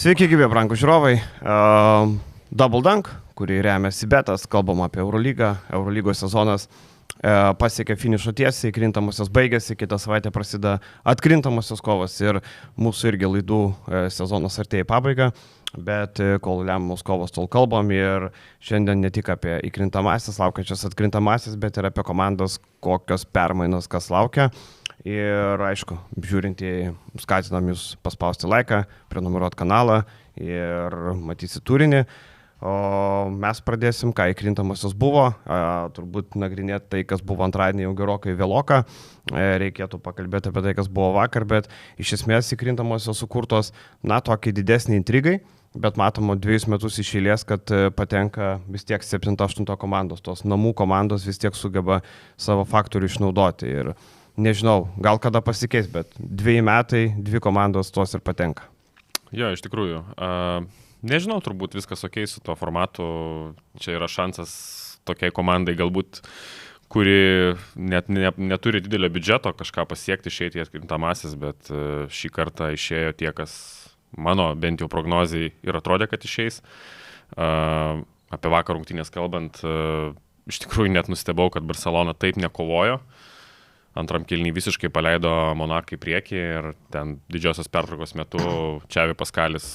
Sveiki, gyvi, brangūs žiūrovai. Double Dunk, kurį remia Sibetas, kalbam apie Eurolygą. Eurolygos sezonas pasiekė finišo tiesiai, krintamosios baigėsi, kitą savaitę prasideda atkrintamosios kovos ir mūsų irgi laidų sezonas artėja į pabaigą, bet kol lemiamos kovos, tol kalbam ir šiandien ne tik apie įkrintamasis, laukiančias atkrintamasis, bet ir apie komandas, kokios permainos kas laukia. Ir aišku, žiūrintieji, skatinam jūs paspausti laiką, prenumeruoti kanalą ir matysi turinį. O mes pradėsim, ką įkrintamosios buvo, turbūt nagrinėti tai, kas buvo antradienį jau gerokai vėloka, reikėtų pakalbėti apie tai, kas buvo vakar, bet iš esmės įkrintamosios sukurtos, tokiai didesnį intrigai, bet matoma 2 metus iš eilės, kad patenka vis tiek 7-8 komandos, tos namų komandos vis tiek sugeba savo faktorių išnaudoti ir nežinau, gal kada pasikeis, bet 2 metai, 2 komandos tuos ir patenka. Jo, iš tikrųjų. Nežinau, turbūt viskas ok su tuo formatu. Čia yra šansas tokiai komandai galbūt, kuri net neturi didelio biudžeto kažką pasiekti, išeiti į atkrintamasis, bet šį kartą išėjo tie, kas mano bent jau prognozijai ir atrodė, kad išeis. Apie vakar rungtynės kalbant, iš tikrųjų net nustebau, kad Barcelona taip nekovojo. Antram kėlinį visiškai paleido Monaką į priekį ir ten didžiosios pertraukos metu Čiavi Paskalis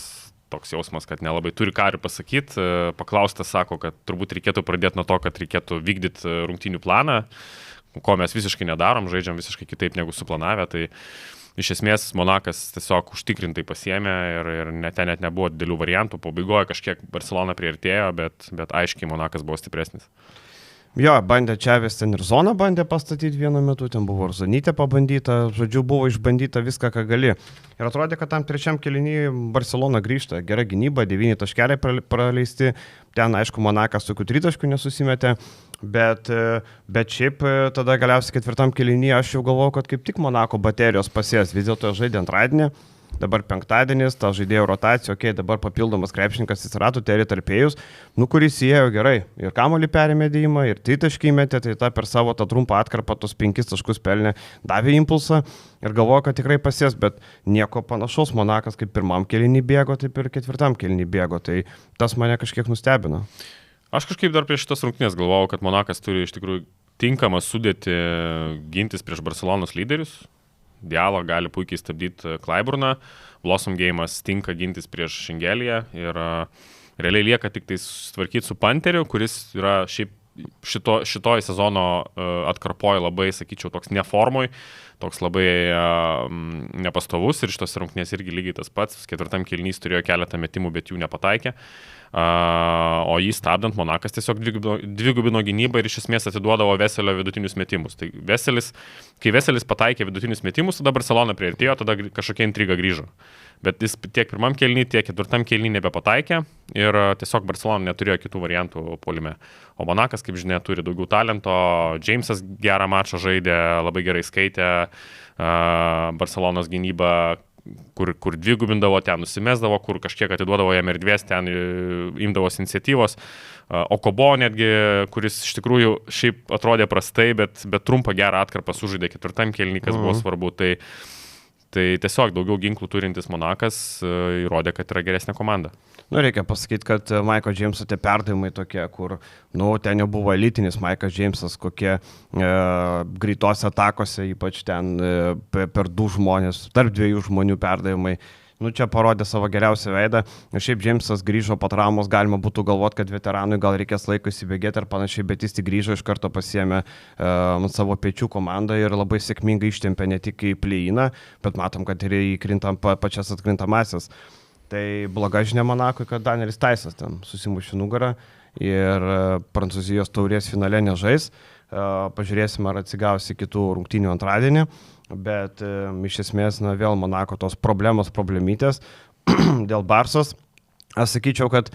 toks jausmas, kad nelabai turi ką ir pasakyti. Paklaustas sako, kad turbūt reikėtų pradėti nuo to, kad reikėtų vykdyti rungtynių planą, ko mes visiškai nedarom, žaidžiam visiškai kitaip negu suplanavę. Tai iš esmės Monakas tiesiog užtikrintai pasiėmė ir net nebuvo didelių variantų. Pabaigoje kažkiek Barcelona priartėjo, bet aiškiai Monakas buvo stipresnis. Jo, bandė Čiavis ten ir zoną bandė pastatyti vienu metu, ten buvo ir Zonytė pabandyta, žodžiu, buvo išbandyta viską, ką gali. Ir atrodė, kad tam trečiam kėliny Barcelona grįžta, gera gynyba, 9 taškeliai praleisti, ten aišku Monakas tokių 3 taškų nesusimetė, bet šiaip tada galiausiai 4 kėliny aš jau galvojau, kad kaip tik Monako baterijos pasės, vis dėlto žaidė antradienį. Dabar penktadienis, ta žaidėjo rotacija, dabar papildomas krepšininkas atsirado, Terry Tarpėjus, kuris įėjo gerai. Ir kamuolį perėmė dėjimą, ir 3 taškai metė, tai ta per savo tą trumpą atkarpą tos 5 taškus pelnė, davė impulsą ir galvojo, kad tikrai pasies, bet nieko panašaus. Monakas kaip pirmam kėlinį bėgo, taip ir 4 kėlinį bėgo, tai tas mane kažkiek nustebino. Aš kažkaip dar prieš šitas rungtynės galvojau, kad Monakas turi iš tikrųjų tinkamą sudėti gintis prieš Barcelonos lyderius. Diallo gali puikiai stabdyti Clyburną, Blossom Game'as tinka gintis prieš Šengeliją ir realiai lieka tik tai sutvarkyti su Panteriu, kuris yra šiaip šitoj sezono atkarpoje labai, sakyčiau, toks neformoj, toks labai nepastovus ir šitos rungtynės irgi lygiai tas pats. 4 kėlinys turėjo keletą metimų, bet jų nepataikė. O jį stabdant Monakas tiesiog dvigubino gynybą ir iš esmės atiduodavo Veselio vidutinius metimus. Tai kai Veselis pataikė vidutinius metimus, tada Barcelona priartėjo, tada kažkokia intriga grįžo. Bet jis tiek pirmam kėlinį, tiek 4 kėlinį nebepataikė ir tiesiog Barcelona neturėjo kitų variantų puolime. O Monakas, kaip žinia, turi daugiau talento, Jamesas gerą mačą žaidė, labai gerai skaitė, Barcelonos gynyba kur dvigubindavo, ten nusimesdavo, kur kažkiek atiduodavo jam erdvės, ten imdavos iniciatyvos. O Kobo netgi, kuris iš tikrųjų šiaip atrodė prastai, bet trumpą gerą atkarpą sužaidė 4 kėlinį, kas buvo svarbu. Tai tiesiog daugiau ginklų turintis Monakas įrodė, kad yra geresnė komanda. Reikia pasakyti, kad Michael Jameso tie perdavimai tokie, kur, ten jau buvo elitinis Michael Jamesas, kokie greitose atakose, ypač ten per 2 žmonės, tarp 2 žmonių perdavimai. Čia parodė savo geriausią veidą. Šiaip Jamesas grįžo po traumos, galima būtų galvoti, kad veteranui gal reikės laiko įsibėgėti ar panašiai, bet jis tik grįžo, iš karto pasiėmė savo pečių komandą ir labai sėkmingai ištempė ne tik į play-iną, bet matom, kad ir į pačias atkrintamasias. Tai bloga žinia Monakui, kad Danielis Taisas ten susimušė nugarą ir Prancūzijos taurės finale nežais. Pažiūrėsime, ar atsigaus į kitų rungtynių antradienį, bet iš esmės vėl Monako tos problemytės dėl Barsos. Aš sakyčiau, kad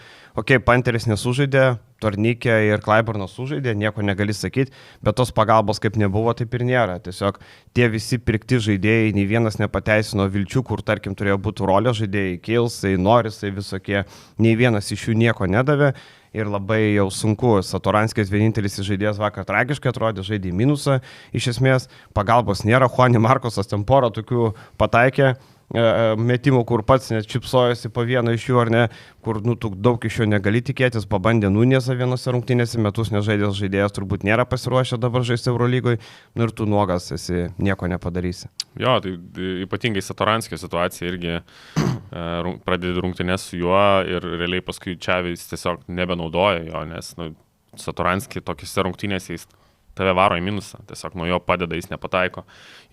Panteris nesužaidė, Tornikė ir Clyburnas sužaidė, nieko negali sakyti, bet tos pagalbos kaip nebuvo, taip ir nėra. Tiesiog tie visi pirkti žaidėjai, nei vienas nepateisino vilčių, kur tarkim turėjo būti rolio žaidėjai, Kilsai, Norisai visokie, nei vienas iš jų nieko nedavė. Ir labai jau sunku, Satoranskis vienintelis žaidėjas vakar tragiškai atrodė, žaidė į minusą, iš esmės pagalbos nėra, Juani Markosas ten porą tokių pataikė, metimų, kur pats net čipsojasi po vieną iš jų, ar ne, kur tu daug iš jo negali tikėtis, pabandė Nunėsą vienose rungtynėse, metus nežaidęs žaidėjas turbūt nėra pasiruošę dabar žaisti Eurolygoje, ir tu nuogas esi, nieko nepadarysi. Jo, tai ypatingai Satoranskio situacija irgi pradedi rungtynės su juo ir realiai paskui Čiavis tiesiog nebenaudoja jo, nes Satoranskį tokiuose rungtynėse jis tave varo į minusą, tiesiog nuo jo padeda, jis nepataiko.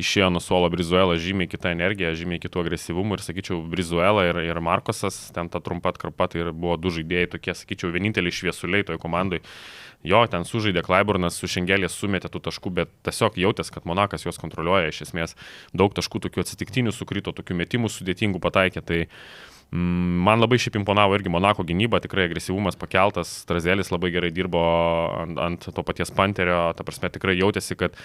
Išėjo nuo suolo Brizuela žymiai kitą energiją, žymiai kitų agresyvumų ir, sakyčiau, Brizuela ir Markosas, ten ta trumpa atkarpa, tai buvo du žaidėjai tokie, sakyčiau, vieninteliai šviesuliai toje komandai. Jo, ten sužaidė Klaiburnas, su Šengelė sumetė tų taškų, bet tiesiog jautės, kad Monakas juos kontroliuoja, iš esmės daug taškų tokių atsitiktinių sukrito, tokių metimų sudėtingų pataikė, tai man labai šiaip imponavo irgi Monako gynyba, tikrai agresyvumas pakeltas, Strazelis labai gerai dirbo ant to paties Panterio, ta prasme tikrai jautėsi, kad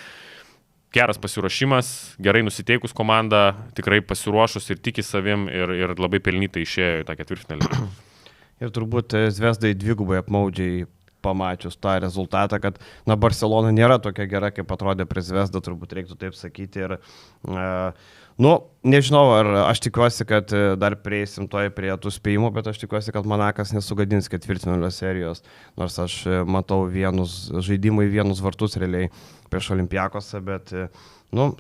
geras pasiruošimas, gerai nusiteikus komanda, tikrai pasiruošus ir tiki savim ir labai pelnytai išėjo į tą ketvirtfinalį. Ir turbūt Zvezdai dvigubai apmaudžiai pamačius tą rezultatą, kad Barcelona nėra tokia gera, kaip atrodė prie Zvezdą, turbūt reiktų taip sakyti. Ir nežinau, ar aš tikiuosi, kad dar prieisim prie tų spėjimų, bet aš tikiuosi, kad Monakas nesugadins ketvirtfinalio serijos, nors aš matau žaidimai vienus vartus realiai prieš Olimpiakosą, bet,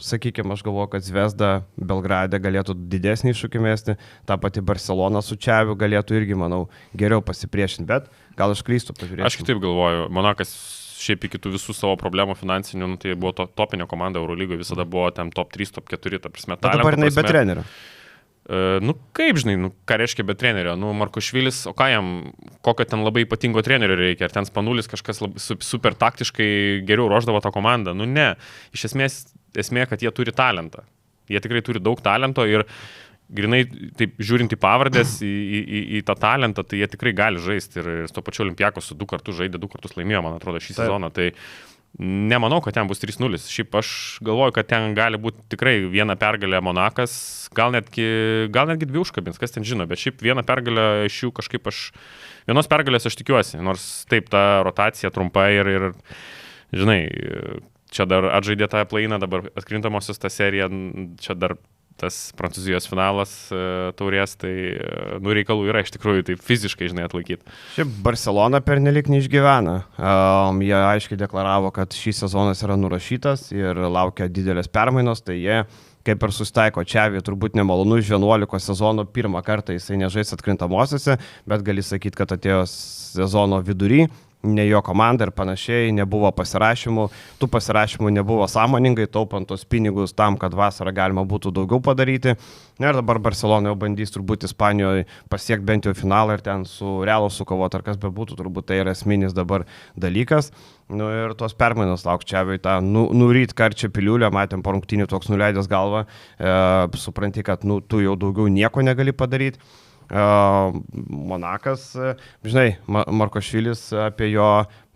sakykime, aš galvoju, kad Zvezda Belgrade galėtų didesnį iššūkį mesti, tą patį Barcelona su Čiaviu galėtų irgi, manau, geriau pasipriešinti, bet gal aš klystu, pažiūrėsiu. Aš kitaip galvoju, Monakas šiaip iki tų visų savo problemų finansinių, tai buvo topinė komanda Eurolygoje, visada buvo ten top 3, top 4, ta prasme. Dabar jinai be trenerio. Kaip žinai, ką reiškia be trenerio? Markošvilis, o ką jam, kokio ten labai ypatingo trenerio reikia? Ar ten Spanulis kažkas super taktiškai geriau ruoždavo tą komandą? Ne. Iš esmė, kad jie turi talentą. Jie tikrai turi daug talento ir grinai, taip žiūrint į pavardės, į tą talentą, tai jie tikrai gali žaisti ir su to pačiu Olimpiakosu 2 kartus žaidė, 2 kartus laimėjo, man atrodo, šį sezoną. Tai nemanau, kad ten bus 3-0. Šiaip aš galvoju, kad ten gali būti tikrai viena pergalė Monakas, gal netgi 2 užkabins, kas ten žino, bet šiaip vieną pergalę iš jų kažkaip vienos pergalės aš tikiuosi, nors taip ta rotacija trumpa ir žinai, čia dar atžaidė tą play-iną, dabar atkrintamosios tą seriją, čia dar tas Prancūzijos finalas taurės, tai reikalų yra iš tikrųjų taip fiziškai, žinai, atlaikyti. Šiaip Barcelona pernelik neišgyvena. Jie aiškiai deklaravo, kad šis sezonas yra nurašytas ir laukia didelės permainos, tai jie kaip ir susitaiko Čiavi, turbūt nemalonu iš 11 sezono pirmą kartą jisai nežais atkrintamosiose, bet gali sakyti, kad atėjo sezono vidury, ne jo komanda ir panašiai, nebuvo pasirašymų, tų pasirašymų nebuvo sąmoningai, taupant tos pinigus tam, kad vasarą galima būtų daugiau padaryti. Ir dabar Barcelona jau bandys turbūt Ispanijoje pasiekti bent jau finalą ir ten su Realu sukovoti, ar kas bebūtų, turbūt tai yra esminis dabar dalykas. Ir tos permainos lauk Čiaviui tą nuryt karčią piliulę, matėm po rungtynių toks nuleidęs galvą, supranti, kad tu jau daugiau nieko negali padaryti. Monakas, žinai, Markošvilis apie jo,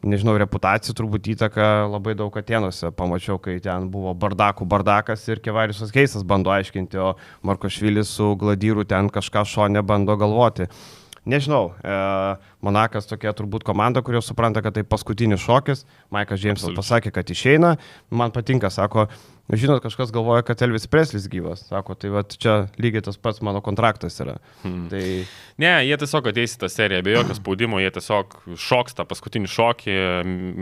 nežinau, reputaciją turbūt įtaką labai daug Atėnuose pamačiau, kai ten buvo bardakas ir Kevariusas Keisas bando aiškinti, o Markošvilis su Gladyru ten kažką šone bando galvoti. Nežinau, Monakas tokia turbūt komanda, kurio supranta, kad tai paskutinis šokis. Maikas Džeimsas pasakė, kad išeina. Man patinka, sako, žinot, kažkas galvoja, kad Elvis Preslis gyvas. Sako, tai va čia lygiai tas pats mano kontraktas yra. Tai... Ne, jie tiesiog ateis į tą seriją, be jokio spaudimo, jie tiesiog šoks tą paskutinį šokį,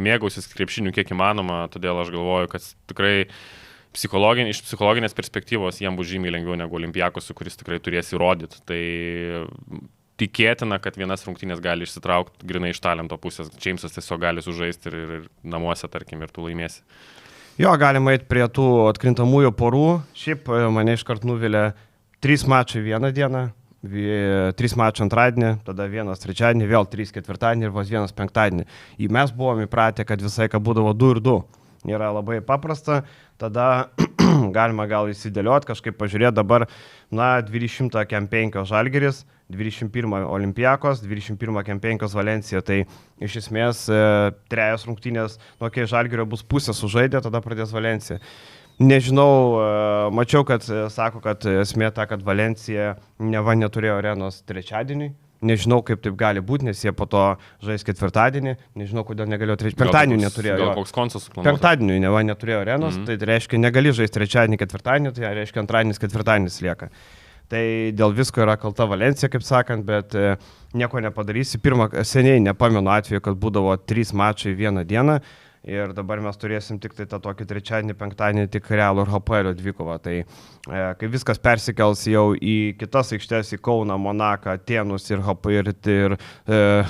mėgausis krepšiniu kiek įmanoma, todėl aš galvoju, kad tikrai iš psichologinės perspektyvos jiems bus žymiai lengviau negu Olimpiakosui, kuris tikrai turės įrodyti. Tai tikėtina, kad vienas rungtynės gali išsitraukti grinai iš talento pusės. Džeimsas tiesiog gali sužaisti ir namuose, tarkim, ir tu laimėsi. Jo, galima eiti prie tų atkrintamųjų porų. Šiaip mane iškart nuvilė 3 mačai vieną dieną, 3 mačai antradienį, tada 1 trečiadienį, vėl 3 ketvirtadienį ir vos 1 penktadienį. Mes buvom įpratę, kad visai ką būdavo 2 ir 2. Nėra labai paprasta, tada galima gal įsidėlioti, kažkaip pažiūrėti dabar, 20 kem 5 Žalgiris, 21 Olimpiakos, 21 kem 5 Valencija, tai iš esmės 3 rungtynės, kai Žalgirio bus pusė sužaidė, tada pradės Valencija. Nežinau, mačiau, kad sako, kad esmė ta, kad Valencija neva neturėjo arenos trečiadienį. Nežinau, kaip taip gali būti, nes jie po to žais ketvirtadienį. Nežinau, kodėl negalėjo trečiadienį. Penktadienį neturėjo. Gal koks koncas suplanuotas? Penktadienį neturėjo arenos, tai reiškia negali žaisti trečiadienį, ketvirtadienį, tai reiškia antradienis, ketvirtadienis lieka. Tai dėl visko yra kalta Valencija, kaip sakant, bet nieko nepadarysi. Pirmą, seniai nepamenu atveju, kad būdavo 3 mačai vieną dieną ir dabar mes turėsim tik tai tą tokį trečiadienį, penktadienį tik Realų ir HPL dvikovą. Tai kai viskas persikels jau į kitas aikštės, į Kauną, Monaką, Atėnus ir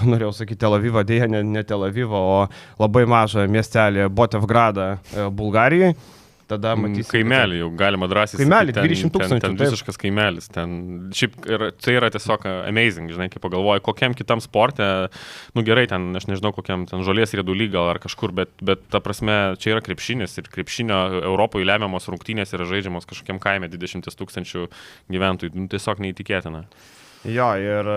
norėjau sakyti Tel Avivą, dėja ne Tel Avivą, o labai mažą miestelį Botevgradą Bulgarijai. Tada matysime. Kaimelį jau galima drąsiai. Kaimelį, 20 tūkstančių. Ten visiškas kaimelis. Šiaip tai yra tiesiog amazing, žinai, kaip pagalvoju, kokiam kitam sporte, gerai, ten, aš nežinau, kokiam ten žolės riedulį gal ar kažkur, bet ta prasme, čia yra krepšinis ir krepšinio Europoje lemiamos rungtynės yra žaidžiamos kažkokiam kaime 20 tūkstančių gyventojų. Tiesiog neįtikėtina. Jo, ir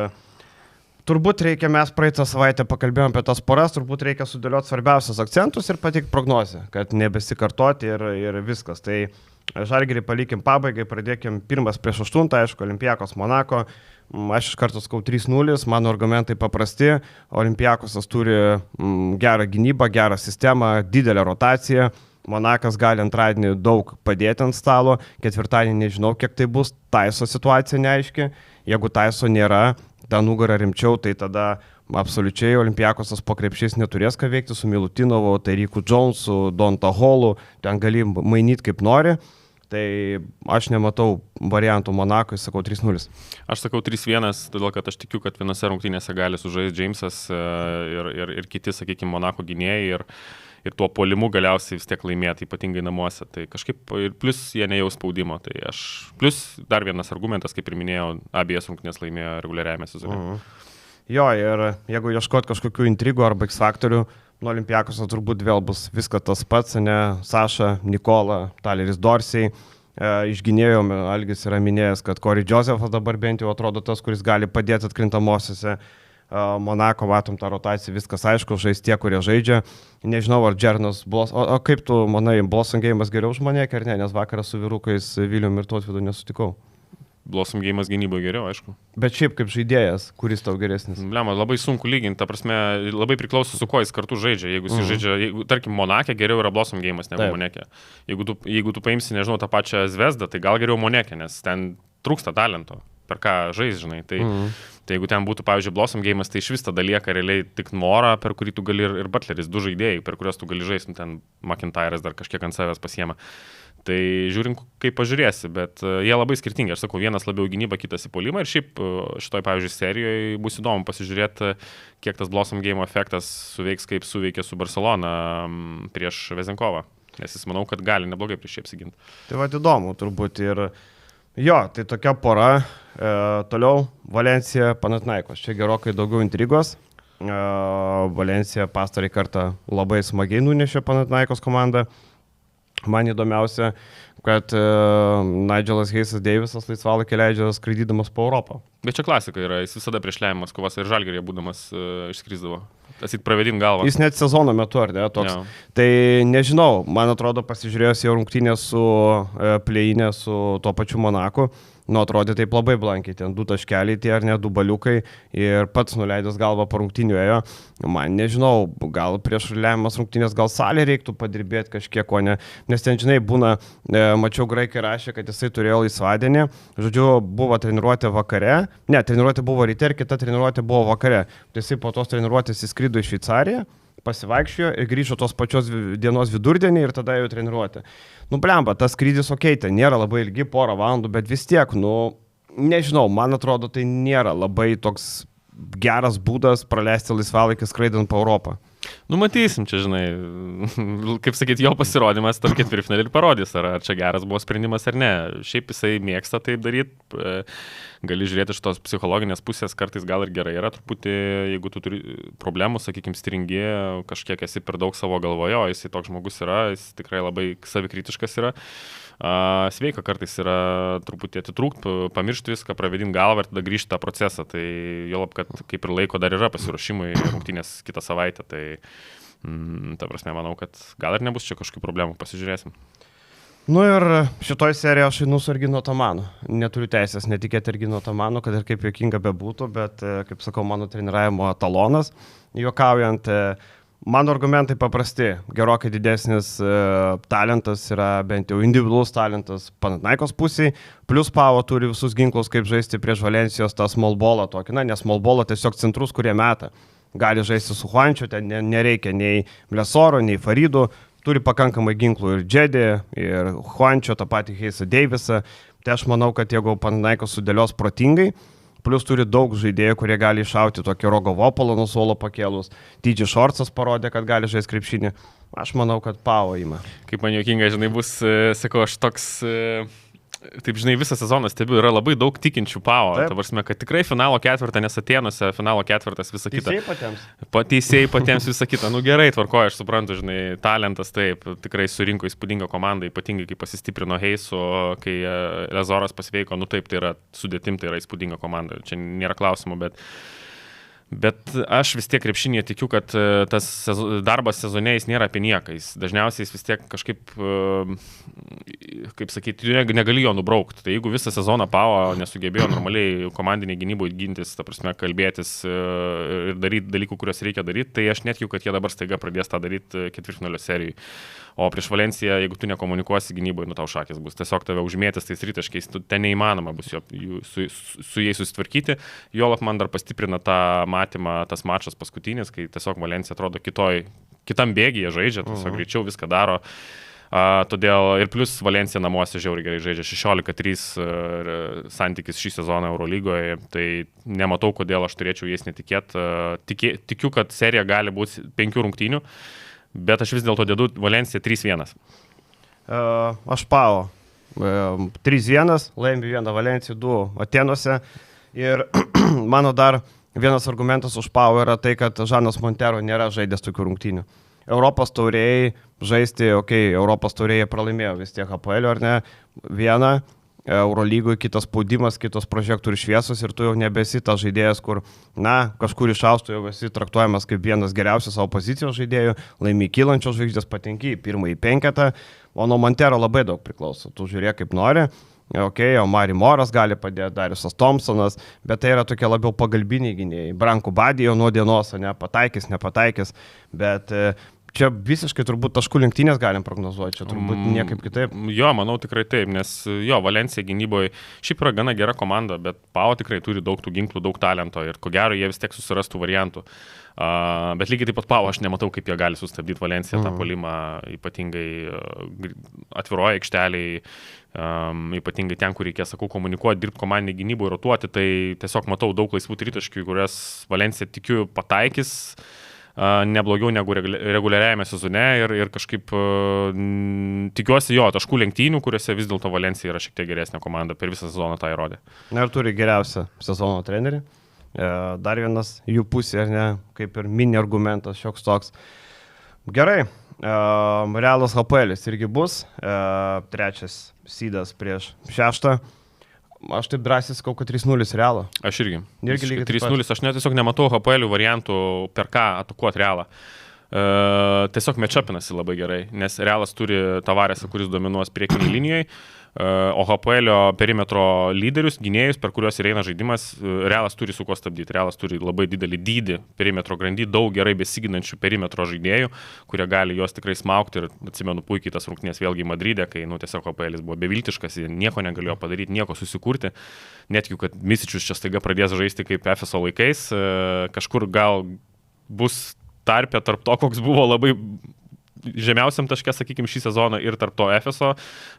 turbūt reikia, mes praeitą savaitę pakalbėjom apie tas poras, turbūt reikia sudėlioti svarbiausius akcentus ir pateikti prognozę, kad nebesikartoti ir viskas. Tai Žalgirį palikim pabaigai, pradėkim 1-8, aišku, Olympiakos Monako. Aš iš karto skau 3-0, mano argumentai paprasti. Olympiakosas turi gerą gynybą, gerą sistemą, didelę rotaciją. Monakas gali antradienį daug padėti ant stalo, ketvirtadienį nežinau, kiek tai bus, Taiso situacija neaiški. Jeigu Taiso nėra, tą nugarą rimčiau, tai tada absoliučiai Olympiakosas po krepšiais neturės ką veikti su Milutinovu, Tyreeku Jonesu, Donta Hallu, ten gali mainyti kaip nori. Tai aš nematau variantų Monakui, sakau 3-0. Aš sakau 3-1, todėl kad aš tikiu, kad vienose rungtynėse gali sužaisti Jamesas ir kiti, sakykime, Monako gynėjai ir tuo puolimu galiausiai vis tiek laimėti, ypatingai namuose. Tai kažkaip ir plus jie nejaus spaudimo. Tai plus dar vienas argumentas, kaip ir minėjau, abiejas rungtynės laimėjo reguliariajame sezone. Jo, ir jeigu ieškot kažkokių intrigų arba X-faktorių, nuo Olympiakos turbūt vėl bus viskas tas pats, ne? Saša, Nikola, Taleris Dorsey. Iš gynėjų Algis yra minėjęs, kad Corey Josephas dabar bent jau atrodo tas, kuris gali padėti atkrintamosiose. Monako, matom tą rotaciją, viskas aišku, žais tie, kurie žaidžia. Nežinau, ar Džernas Blos... O kaip tu manai, Blossom Game'as geriau už Monėkę ar ne? Nes vakarą su vyrukais Vilium ir Tautvydu nesutikau. Blossom Game'as gynyboje geriau, aišku. Bet šiaip kaip žaidėjas, kuris tau geresnis? Blema, labai sunku lyginti, ta prasme, labai priklauso su kuo jis kartu žaidžia. Jeigu jis žaidžia, tarkim, Monakė geriau yra Blossom Game'as negu Monėkė. Jeigu tu paimsi, nežinau, tą pačią Zvezdą, tai gal geriau Monėkė, nes ten trūksta talento, per ką žais, žinai. Tai jeigu ten būtų, pavyzdžiui, Blossom Game'as, tai iš vis tada lieka realiai tik Nora, per kurį tu gali ir Butleris, 2 žaidėjai, per kuriuos tu gali žaisti, ten McIntyre'as dar kažkiek ant savęs pasiema. Tai žiūrint, kaip pažiūrėsi, bet jie labai skirtingi. Aš sakau, vienas labiau gynybą, kitas į puolimą. Ir šiaip šitoj, pavyzdžiui, serijoje bus įdomu pasižiūrėti, kiek tas Blossom Game efektas suveiks, kaip suveikė su Barcelona prieš Vezenkovą. Nes jis manau, kad gali neblogai prieš jį apsiginti. Tai va, įdomu turbūt. Ir jo, tai tokia pora. Toliau Valencija, Panathinaikos. Čia gerokai daugiau intrigos. Valencija pastarąjį kartą labai smagiai nunešė Panathinaikos komandą. Man įdomiausia, kad Nigelas Hayesas Davisas laisvalaikį leidžia skraidydamas po Europą. Bet čia klasika yra, jis visada prieš lemiamas kovas ir Žalgiryje būdamas išskrisdavo. Asit pravedint galvą. Jis net sezono metu, ar ne, toks. Ja. Tai nežinau, man atrodo, pasižiūrėjus jau rungtynę su play-inė su tuo pačiu Monaku, atrodė taip labai blankiai, ten 2 taškeliai tie ar ne, 2 baliukai ir pats nuleidęs galvą po rungtynių ėjo. Man nežinau, gal prieš lemiamas rungtynės gal salė reiktų padirbėti kažkiek, o ne, nes ten, žinai, būna, mačiau graikai rašė, kad jisai turėjo laisvadienį, žodžiu, buvo treniruotė vakare, ne, treniruotė buvo ryte ir kita treniruotė buvo vakare. Tai jisai po tos treniruotės įskrido į Šveicariją, pasivaikščiojo ir grįžo tos pačios dienos vidurdienį ir tada jau treniruotė. Blemba, tas skrydis tai nėra labai ilgi, 1 valandų, bet vis tiek, nežinau, man atrodo, tai nėra labai toks geras būdas praleisti laisvalaikį skraidant po Europą. Matysim, čia, žinai, kaip sakyti, jo pasirodymas tam ketvirtfinalį ir parodys, ar čia geras buvo sprendimas ar ne. Šiaip jisai mėgsta taip daryti, gali žiūrėti iš tos psichologinės pusės, kartais gal ir gerai yra truputį, jeigu tu turi problemų, sakykime, stringi, kažkiek esi per daug savo galvoje, o jisai toks žmogus yra, jis tikrai labai savikritiškas yra. Sveika kartais yra truputį atitrūkti, pamiršti viską, pravedinti galvą ir tada grįžti tą procesą. Tai jolab, kad kaip ir laiko dar yra pasiruošimui rungtynės kitą savaitę, tai ta prasme, manau, kad gal ir nebus čia kažkokių problemų, pasižiūrėsim. Ir šitoj serijoje aš einu su Erginu Otomanu. Neturiu teisės netikėti Erginu Otomanu, kad ir kaip juokinga bebūtų, bet, kaip sakau, mano treniravimo etalonas, juokaujant, Mano argumentai paprasti, gerokai didesnis talentas yra bent jau individualus talentas Panathinaikos pusėje, plus Pavo turi visus ginklus, kaip žaisti prieš Valencijos tą small ballą tokį, nes small ballą tiesiog centrus, kurie meta. Gali žaisti su Juančiu, ten nereikia nei Blesoro, nei Faridų, turi pakankamai ginklų ir Džedį, ir Juančio, tą patį Heisą Deivisą, tai aš manau, kad jeigu Panathinaikos sudėlios protingai, plus turi daug žaidėjų, kurie gali iššauti tokį Rogovopolą nuo suolo pakėlus. T.J. Shortsas parodė, kad gali žaisti krepšinį. Aš manau, kad Pavo ima. Kaip man juokinga, žinai, bus, sakau, aš toks, taip žinai, visą sezoną stebiu, yra labai daug tikinčių Pavo. Ta prasme, kad tikrai finalo ketvirtą, nes Atėnuose finalo ketvirtas visą kitą. Teisėjai patiems. Teisėjai patiems visą kitą. Nu gerai, tvarkoju, aš suprantu, žinai, talentas taip, tikrai surinko įspūdingą komandą, ypatingai kai pasistiprino Heisu, kai Lezoras pasveiko, nu taip, tai yra sudėtim, tai yra įspūdinga komanda. Čia nėra klausimų, bet aš vis tiek krepšinėje tikiu, kad tas darbas sezone jis nėra apie nieką. Jis dažniausiai jis vis tiek kažkaip, kaip sakyti, negali jo nubraukti. Tai jeigu visą sezoną Pavo nesugebėjo normaliai komandiniai gynyboje gintis, ta prasme, kalbėtis ir daryti dalykų, kuriuos reikia daryti, tai aš netikiu, kad jie dabar staiga pradės tą daryti ketvirtfinalio serijai. O prieš Valenciją, jeigu tu nekomunikuosi gynyboje, nu tau šakės bus. Tiesiog tave užmėtis tais tritaškiais, ten neįmanoma bus su jais susitvarkyti. Juolab man dar pastiprina tą matymą, tas mačas paskutinis, kai tiesiog Valencija atrodo kitam bėgyje žaidžia, tiesiog greičiau viską daro. Todėl ir plus Valencija namuose žiauriai gerai žaidžia 16-3 santykis šį sezoną Eurolygoje, tai nematau, kodėl aš turėčiau jais netikėti. Tikiu, kad serija gali būti 5 rungtynių. Bet aš vis dėlto dedu Valenciją 3-1. Aš Pavo. 3-1, laimi 1 Valencijų, 2 Atėnuose. Ir mano dar vienas argumentas už Pavo yra tai, kad Žanas Montero nėra žaidęs tokių rungtynių. Europos taurėjai žaisti, Europos taurėjai pralaimėjo vis tiek APL, ar ne? Vieną. Eurolygoje kitas spaudimas, kitos prožektorių šviesos ir tu jau nebesi tas žaidėjas, kur, kažkur išaustų jau esi traktuojamas kaip vienas geriausias savo pozicijos žaidėjų, laimi kylančios žvaigždės, patenki į pirmąjį 5, o nuo Montero labai daug priklauso, tu žiūrėk kaip nori, o Mari Moras gali padėti, Dariusas Thompsonas, bet tai yra tokie labiau pagalbiniai gynėjai, Branko Badijo nuo dienos, nepataikys, bet čia visiškai turbūt taškų lenktynės galim prognozuoti, čia turbūt niekaip kitaip. Jo, manau tikrai taip, nes Valencija gynyboje šiaip yra gana gera komanda, bet Pavo tikrai turi daug tų ginklų, daug talento ir ko gero jie vis tiek susirastų variantų. Bet lygiai taip pat Pavo aš nematau, kaip jie gali sustabdyti Valenciją tą puolimą, ypatingai atviroje aikšteliai, ypatingai ten, kur reikės, komunikuoti, dirbti komandinį gynybą ir rotuoti, tai tiesiog matau daug laisvų tritaškių, kurias Valencija tikiu pataikys neblogiau negu reguliariajame sezone ir kažkaip tikiuosi taškų lenktynių, kuriuose vis dėlto Valencija yra šiek tiek geresnė komanda, per visą sezoną tą įrodė. Ir turi geriausią sezono trenerį. Dar vienas jų pusė, ar ne, kaip ir mini argumentas šioks toks. Gerai, Realas HPL'is irgi bus, 3 sydas prieš 6. Aš taip drąsiai sakau, kad 3-0 Realą. Aš irgi 3-0, aš tiesiog nematau HPL variantų per ką atakuoti Realą. Tiesiog matchupinasi labai gerai, nes Realas turi Tavaresą, kuris dominuos priekinėje linijoje, o HPL perimetro lyderius, gynėjus, per kuriuos įeina žaidimas, Realas turi su kuo stabdyti. Realas turi labai didelį dydį perimetro grandį, daug gerai besiginančių perimetro žaidėjų, kurie gali juos tikrai smaugti ir atsimenu puikiai tas rungtynės vėlgi Madride, kai tiesiog HPL buvo beviltiškas, nieko negalėjo padaryti, nieko susikurti. Netikiu, kad Misičius čia staiga pradės žaisti kaip FSO laikais, kažkur gal bus tarpė tarp to, koks buvo labai žemiausiam taške, sakykime, šį sezoną ir tarp to FSO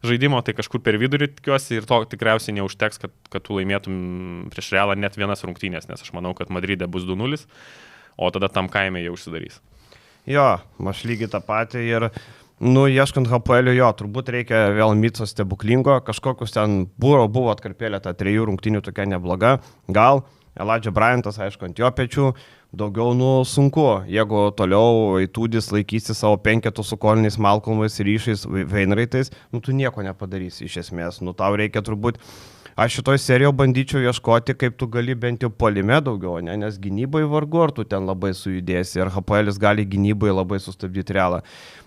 žaidimo, tai kažkur per vidurį tikiuosi ir to tikriausiai neužteks, kad tu laimėtum prieš Realą net vienas rungtynės, nes aš manau, kad Madride bus 2-0, o tada tam kaime jie užsidarys. Jo, aš lygiai tą patį ir, ieškant HPL, turbūt reikia vėl Mitso stebuklingo, kažkokius ten buvo atkarpėlė tą 3 rungtynių tokia nebloga, gal Elijah Bryantas, aišku, ant jo pečių, daugiau sunku, jeigu toliau Eituudis laikysi savo 5 su Coliniais, Malcolmais, Ryšiais, Wainwrightais, tu nieko nepadarysi iš esmės, tau reikia turbūt, aš šitoj serijoje bandyčiau ieškoti, kaip tu gali bent jau puolime daugiau, nes gynybai vargu, ar tu ten labai sujudėsi, ir HPL'is gali gynybai labai sustabdyti Realą.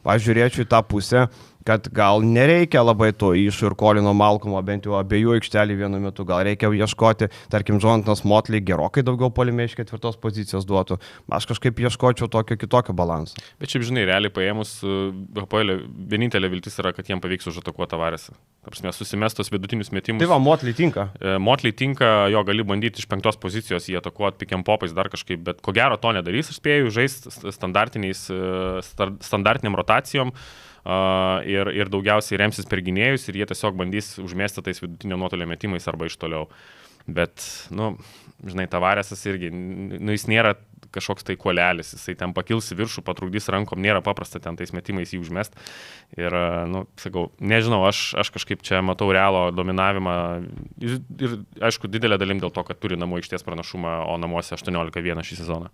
Aš žiūrėčiau į tą pusę, kad gal nereikia labai to iš ir Kolino Malkomo, bent jau abiejų aikštelį vienu metu, gal reikia ieškoti, tarkim, Jonathanas Motley gerokai daugiau puolime iš 4 pozicijos duotų. Aš kažkaip ieškočiau tokio kitokio balanso. Bet šiaip žinai, realiai paėmus, vienintelė viltis yra, kad jiem pavyks užatakuoti Tavaresą. Apsime, susimestos vidutinius metimus. Tai va, Motley tinka. Motley tinka, jo gali bandyti iš 5 pozicijos jį atakuoti pick and popais dar kažkaip, bet ko gero to nedarys, aš spėju, žaisti standartiniam rotacijom ir daugiausiai remsis per gynėjus ir jie tiesiog bandys užmesti tais vidutinio nuotolio metimais arba iš toliau. Bet, žinai, Tavaresas irgi, jis nėra kažkoks tai kuolelis, jisai ten pakils į viršų, patrukdys rankom, nėra paprasta ten tais metimais jį užmest. Ir, sakau, nežinau, aš kažkaip čia matau Realo dominavimą ir aišku, didelė dalim dėl to, kad turi namų aikštės pranašumą, o namuose 18-1 šį sezoną.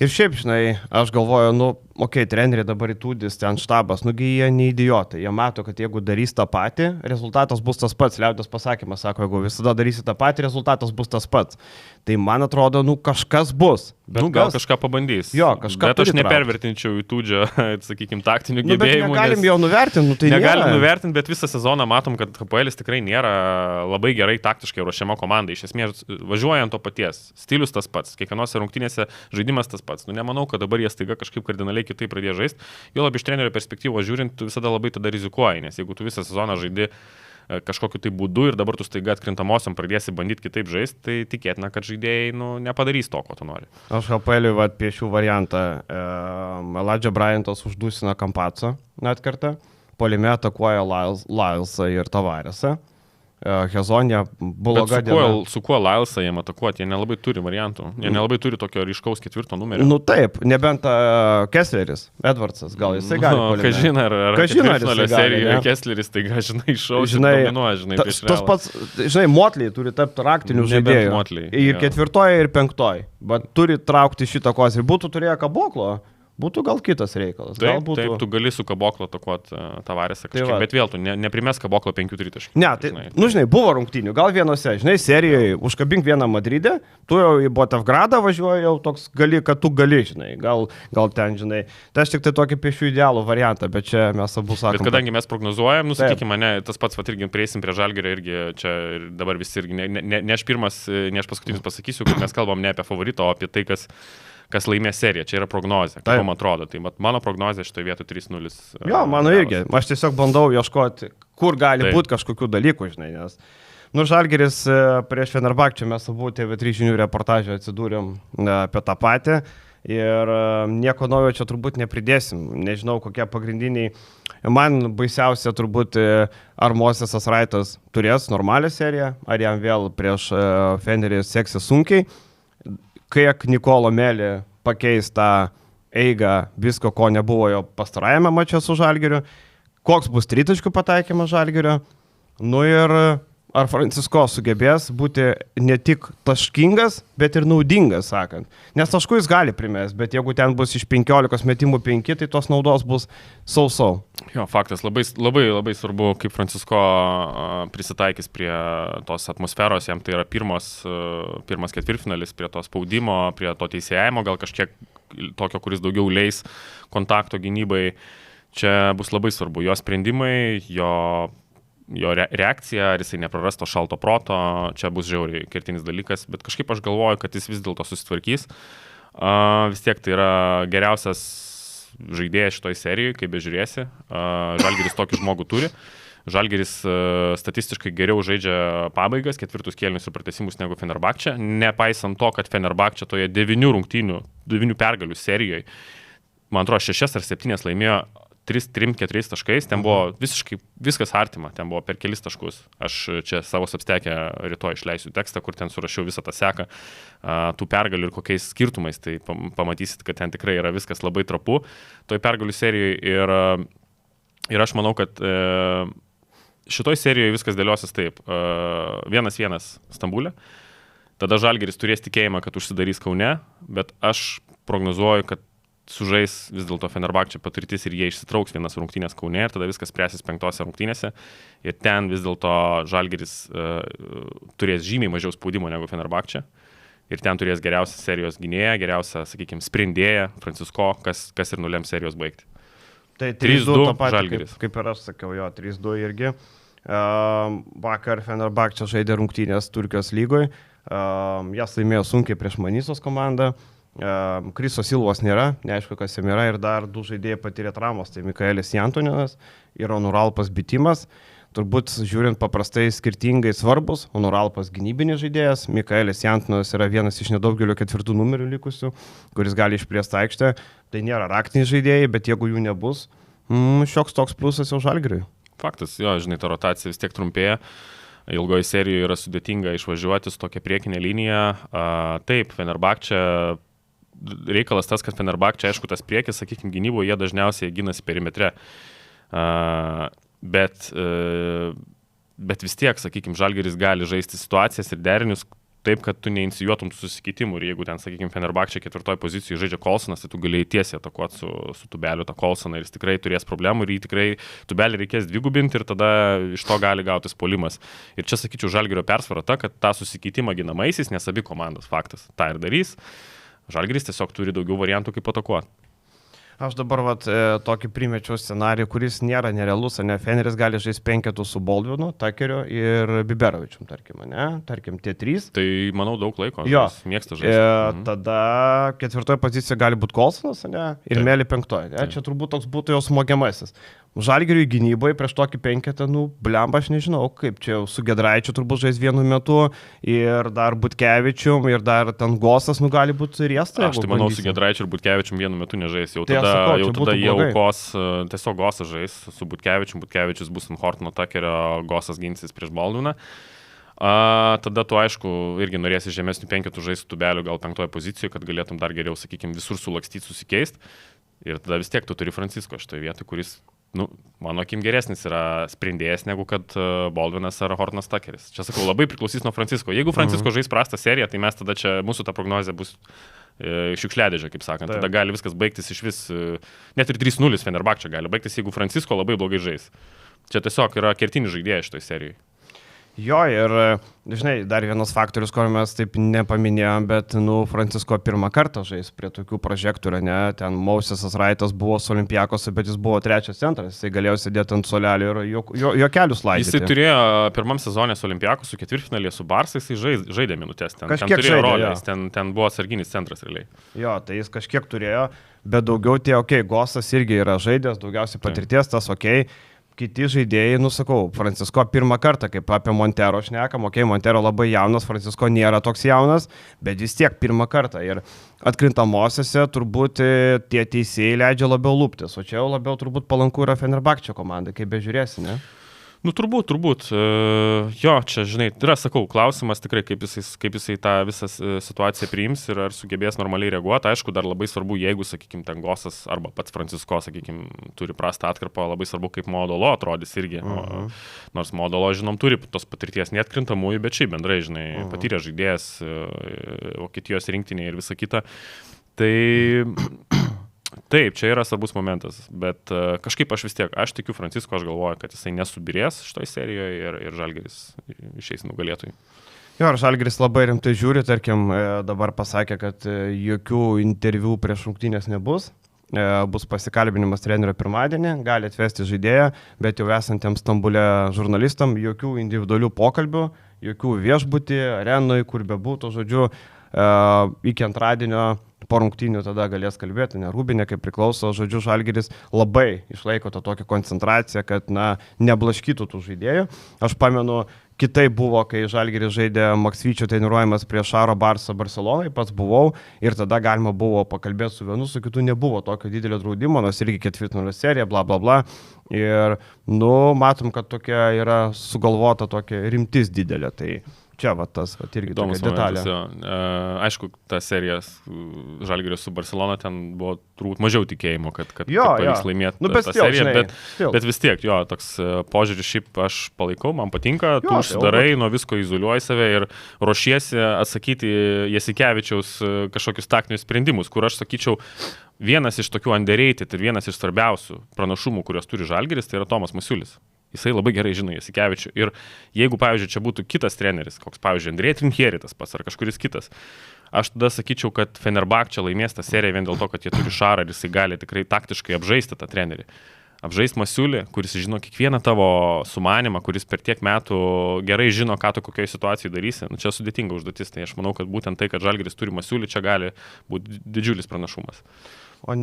Ir šiaip, žinai, aš galvoju, treneriai dabar įtūdys, ten štabas, jie neidiotai, jie mato, kad jeigu darys tą patį, rezultatas bus tas pats, liaudies pasakymas sako, jeigu visada darysi tą patį, rezultatas bus tas pats. Tai man atrodo, kažkas bus. Gal kažką pabandys. Jo, kažką. Bet aš nepervertinčiau įtūdžio, sakykime, taktinių gebėjimų. Bet negalim jo nuvertinti, tai negalim nuvertinti, bet visą sezoną matom, kad HPL tikrai nėra labai gerai taktiškai ruošiama komanda. Iš esmės, važiuojant to paties, stilius tas pats, kiekvienose rungtynėse žaidimas tas pats. Nemanau, kad dabar jie staiga kažkaip kardinaliai kitaip pradėjo žaisti. Jo labiau iš trenerio perspektyvos žiūrint, tu visada labai tada rizikuoji, nes jeigu tu visą sezoną žaidi kažkokiu tai būdu ir dabar tu staiga atkrintamosiom pradėsi bandyti kitaip žaisti, tai tikėtina, kad žaidėjai nepadarys to, ko tu nori. Aš HPL-ui piešiu variantą. Elijah Bryantas uždusina Kampacą net kartą, puolime atakuoja Lylesą ir Tavaresą. Hezonė bloga diena. Su kuo Lylesą jiem atakuoti? Jie nelabai turi variantų. Jie nelabai turi tokio ryškaus 4 numerio. Taip, nebent Kessleris, Edwardsas, gal jisai gali. Kažin, ar ketvirtfinalio serijoje Kessleris, tai žinai, iššaus ir dominuoja, žinai, prieš Realą. Tas pats, žinai, Motley turi tapti raktiniu žaidėju. Ir 4 ir 5. Bet turi traukti šitą kozį. Būtų turėję Kaboklo. Būtų gal kitas reikalas. Taip, tu gali su Kaboklo atakuoti Tavaresą kažkiek, tai bet vėl tu neprimes Kaboklo 5-3 taškų. Ne, tai, žinai, buvo rungtynių, gal vienose, žinai, serijoje užkabink vieną Madride, tu jau į Botevgradą važiuoji, jau toks gali, kad tu gali, žinai, gal ten, žinai. Tai aš tik tai tokį piešiu idealų variantą, bet čia mes abu sakome. Bet kadangi mes prognozuojam, sakykime, tas pats irgi prieisim prie Žalgirio, irgi čia dabar visi irgi, ne aš pirmas, ne aš paskutinis pasakysiu, kad mes kalbam ne apie favoritą, o apie tai, kas laimė seriją. Čia yra prognozė, kaip man atrodo. Tai mano prognozė šitoje vietoje 3-0. Jo, mano irgi. Aš tiesiog bandau ieškoti, kur gali būti kažkokių dalykų, žinai, nes Žalgiris prieš Fenerbahčę mes abu TV3 žinių reportažą atsidūrėm apie tą patį ir nieko naujo čia turbūt nepridėsim. Nežinau, kokie pagrindiniai. Man baisiausia turbūt, ar Mosesas Raitas turės normalią seriją, ar jam vėl prieš Fenerį seksis sunkiai. Kiek Nikolo Melį pakeis tą eigą visko, ko nebuvo jo pastarajame mače su Žalgiriu, koks bus tritaškių pataikymas Žalgirio, ir ar Francisko sugebės būti ne tik taškingas, bet ir naudingas, sakant. Nes taškų jis gali primesti, bet jeigu ten bus iš 15 metimų 5, tai tos naudos bus sausau. Jo, faktas, labai svarbu, kaip Francisko prisitaikys prie tos atmosferos, jam tai yra pirmas ketvirtfinalis, prie to spaudimo, prie to teisėjimo, gal kažkiek tokio, kuris daugiau leis kontakto gynybai. Čia bus labai svarbu, jo sprendimai, jo reakcija, ar jisai nepraras to šalto proto, čia bus žiauriai kertinis dalykas, bet kažkaip aš galvoju, kad jis vis dėlto susitvarkys. Vis tiek tai yra geriausias žaidėjas šitoj serijoje, kaip bežiūrėsi. Žalgiris tokį žmogų turi. Žalgiris statistiškai geriau žaidžia pabaigas, 4 kėlinius ir pratęsimus negu Fenerbahčė, nepaisant to, kad Fenerbahčė toje 9 pergalių serijoje, man atrodo, 6 ar 7 laimėjo 3-4 taškais, ten buvo visiškai viskas artima, ten buvo per kelis taškus. Aš čia savo substekę rytoj išleisiu tekstą, kur ten surašiau visą tą seką tų pergalių ir kokiais skirtumais, tai pamatysit, kad ten tikrai yra viskas labai trapu toj pergalių serijoje ir aš manau, kad šitoj serijoje viskas dėliosis taip. 1-1 Stambulė, tada Žalgiris turės tikėjimą, kad užsidarys Kaune, bet aš prognozuoju, kad sužais vis dėlto Fenerbahčė patirtis ir jie išsitrauks vienas rungtynės Kaune ir tada viskas spręsis 5 rungtynėse ir ten vis dėlto Žalgiris turės žymiai mažiau spaudimo negu Fenerbahčė ir ten turės geriausią serijos gynėją, geriausią, sakykime, sprendėją Francisko, kas ir nulems serijos baigti. Tai 3-2 tą patį, Žalgiris. kaip ir aš sakiau, jo, 3-2 irgi. Vakar Fenerbahče žaidė rungtynės Turkijos lygoje. Jas laimėjo sunkiai prieš Manisos komandą. Kriso Silvos nėra, neaišku, kas jam yra. Ir dar 2 žaidėjai patyrė traumos, tai Mikaelis Jantoninas ir Onuralpas Bitimas. Turbūt žiūrint paprastai skirtingai svarbus. Onuralpas gynybinis žaidėjas, Mikaelis Jantonas yra vienas iš nedaugelio 4 numerių likusių, kuris gali išplėsti aikštę. Tai nėra raktiniai žaidėjai, bet jeigu jų nebus, šioks toks pliusas jau Žalgiriui. Faktas, jo, žinai, ta rotacija vis tiek trumpėja. Ilgoje serijoje yra sudėtinga išvažiuoti su tokia priekinė linija. Taip, Fenerbahče, reikalas tas, kad Fenerbahče, aišku, tas priekis, sakykime, gynyboje jie dažniausiai ginasi perimetre. Bet vis tiek, sakykime, Žalgiris gali žaisti situacijas ir derinius taip, kad tu neinicijuotum susikeitimų ir jeigu ten, sakykime, Fenerbahče 4 pozicijoje žaidžia Kolsonas, tai tu galėjai tiesiai atakuoti su Tubeliu tą Kolsoną ir jis tikrai turės problemų ir jį tikrai Tubelį reikės dvigubinti ir tada iš to gali gautis puolimas. Ir čia, sakyčiau, Žalgirio persvara ta, kad tą susikeitimą ginamaisiais, nes abi komandos faktas tą ir darys, Žalgiris tiesiog turi daugiau variantų, kaip atakuoti. Aš dabar tokį primečiau scenarijų, kuris nėra nerealus, ne, Feneris gali žaisti 5 su Baldvinu, Takeriu ir Biberovičium, tarkim, tie 3. Tai, manau, daug laiko, jo, mėgsta žaisti. Tada 4 pozicija gali būti Kolsonas, ne, ir Mėly 5. Ne, čia turbūt toks būtų jau smogiamasis. Žalgiriui gynybai prieš tokį 5, blemba, aš nežinau, kaip čia su Gedraičiu turbūt žais vienu metu ir dar Butkevičium ir dar ten Gosas, gali būti riesta. Aš tai manau, su Gedraičiu ir Butkevičium vienu metu nežais, jau tada jie aukos, tiesiog Gosas žais su Butkevičium, Butkevičius bus ant Hortono Takerio, Gosas ginsis prieš Baldviną. Tada tu, aišku, irgi norėsi žemesnių 5 žaisti su Tubeliu, gal 5 pozicijoje, kad galėtum dar geriau, sakykime, visur sulakstyti, susikeist. Ir tada vis tiek tu turi Francisko šitoje vietoje, kuris, mano akim geresnis yra sprendėjas negu kad Baldvinas ar Hortonas Takeris. Čia sakau, labai priklausys nuo Francisko. Jeigu Francisko žais prastą seriją, tai mes tada čia, mūsų ta prognozija bus šiukšliadėžė, kaip sakant. Tada gali viskas baigtis iš vis, net ir 3-0 Fenerbahče gali baigtis, jeigu Francisko labai blogai žais. Čia tiesiog yra kertinis žaidėjas šitoj serijai. Jo, ir, žinai, dar vienas faktorius, ko mes taip nepaminėjom, bet, Francisko pirmą kartą žais prie tokių prožektorių, ne, ten Mausesas Raitas buvo su Olimpiakose, bet jis buvo 3 centras, jisai galėjo sėdėti ant suolelio ir jo kelius laidyti. Jisai turėjo pirmam sezonė su Olimpiakose, ketvirtfinalėje su Barsa, jisai žaidė minutės ten. Kažkiek ten turėjo žaidė, rolės, ten buvo atsarginis centras realiai. Jo, tai jis kažkiek turėjo, bet daugiau tie, Gosas irgi yra žaidęs, daugiausiai patirties, tas Kiti žaidėjai, sakau, Francisko pirmą kartą, kaip apie Montero šnekam, Montero labai jaunas, Francisko nėra toks jaunas, bet vis tiek pirmą kartą. Ir atkrintamosiose turbūt tie teisėjai leidžia labiau lūptis, o čia jau labiau turbūt palanku yra Fenerbahče komanda, kaip bežiūrėsi, ne? Turbūt. Jo, čia, žinai, yra, sakau, klausimas tikrai, kaip jisai tą visą situaciją priims ir ar sugebės normaliai reaguoti. Aišku, dar labai svarbu, jeigu, sakykime, ten Gosas arba pats Francisko, sakykime, turi prastą atkarpą, labai svarbu, kaip Modolo atrodys irgi. Nors Modolo, žinom, turi tos patirties neatkrintamųjų, bet šiaip bendrai, žinai, patyrė žaidėjas Vokietijos rinktinėje ir visa kita. Tai... Taip, čia yra svarbus momentas, bet kažkaip aš tikiu Francisko, aš galvoju, kad jisai nesubirės šitoj serijoje ir Žalgiris išeis nugalėtojai. Jo, ir Žalgiris labai rimtai žiūri, tarkim, dabar pasakė, kad jokių interviu prieš rungtynės nebus, bus pasikalbinimas trenerio pirmadienį, gali atvesti žaidėją, bet jau esantiems Stambule žurnalistam jokių individualių pokalbių, jokių viešbutį, arenoj, kur bebūtų, žodžiu, iki antradienio po rungtynių tada galės kalbėti, ne Rūbinė, kaip priklauso, žodžiu, Žalgiris labai išlaiko tą tokią koncentraciją, kad, neblaškytų tų žaidėjų. Aš pamenu, kitaip buvo, kai Žalgiris žaidė Maksvyčio treniruojamas prieš Šaro Barsą Barcelonai, pats buvau ir tada galima buvo pakalbėti su vienu, su kitu nebuvo tokio didelio draudimo, nors irgi ketvirtfinalio serija, bla bla bla. Ir, matom, kad tokia yra sugalvota tokia rimtis didelė. Tai čia tas irgi tokia detalė. Aišku, ta serija Žalgirio su Barcelona ten buvo turbūt mažiau tikėjimo, kad pavyks laimėti tą seriją, bet vis tiek, toks požiūris šiaip aš palaikau, man patinka, tu užsidarai, nuo visko izoliuoji save ir ruošiesi atsakyti Jasikevičiaus kažkokius taktinius sprendimus, kur aš sakyčiau, vienas iš tokių underrated ir vienas iš svarbiausių pranašumų, kurios turi Žalgiris, tai yra Tomas Masiulis. Jisai labai gerai žino Jasikevičių. Ir jeigu, pavyzdžiui, čia būtų kitas treneris, koks, pavyzdžiui, Andrėja Trincheritas pas ar kažkuris kitas, aš tada sakyčiau, kad Fenerbahče laimės tą seriją vien dėl to, kad jie turi Šarą ir jisai gali tikrai taktiškai apžaisti tą trenerį. Apžaist Masiulį, kuris žino kiekvieną tavo sumanimą, kuris per tiek metų gerai žino, ką tu kokioje situacijoje darysi. Nu, čia sudėtinga užduotis, tai aš manau, kad būtent tai, kad Žalgiris turi Masiulį, čia gali būti didžiulis pranašumas. O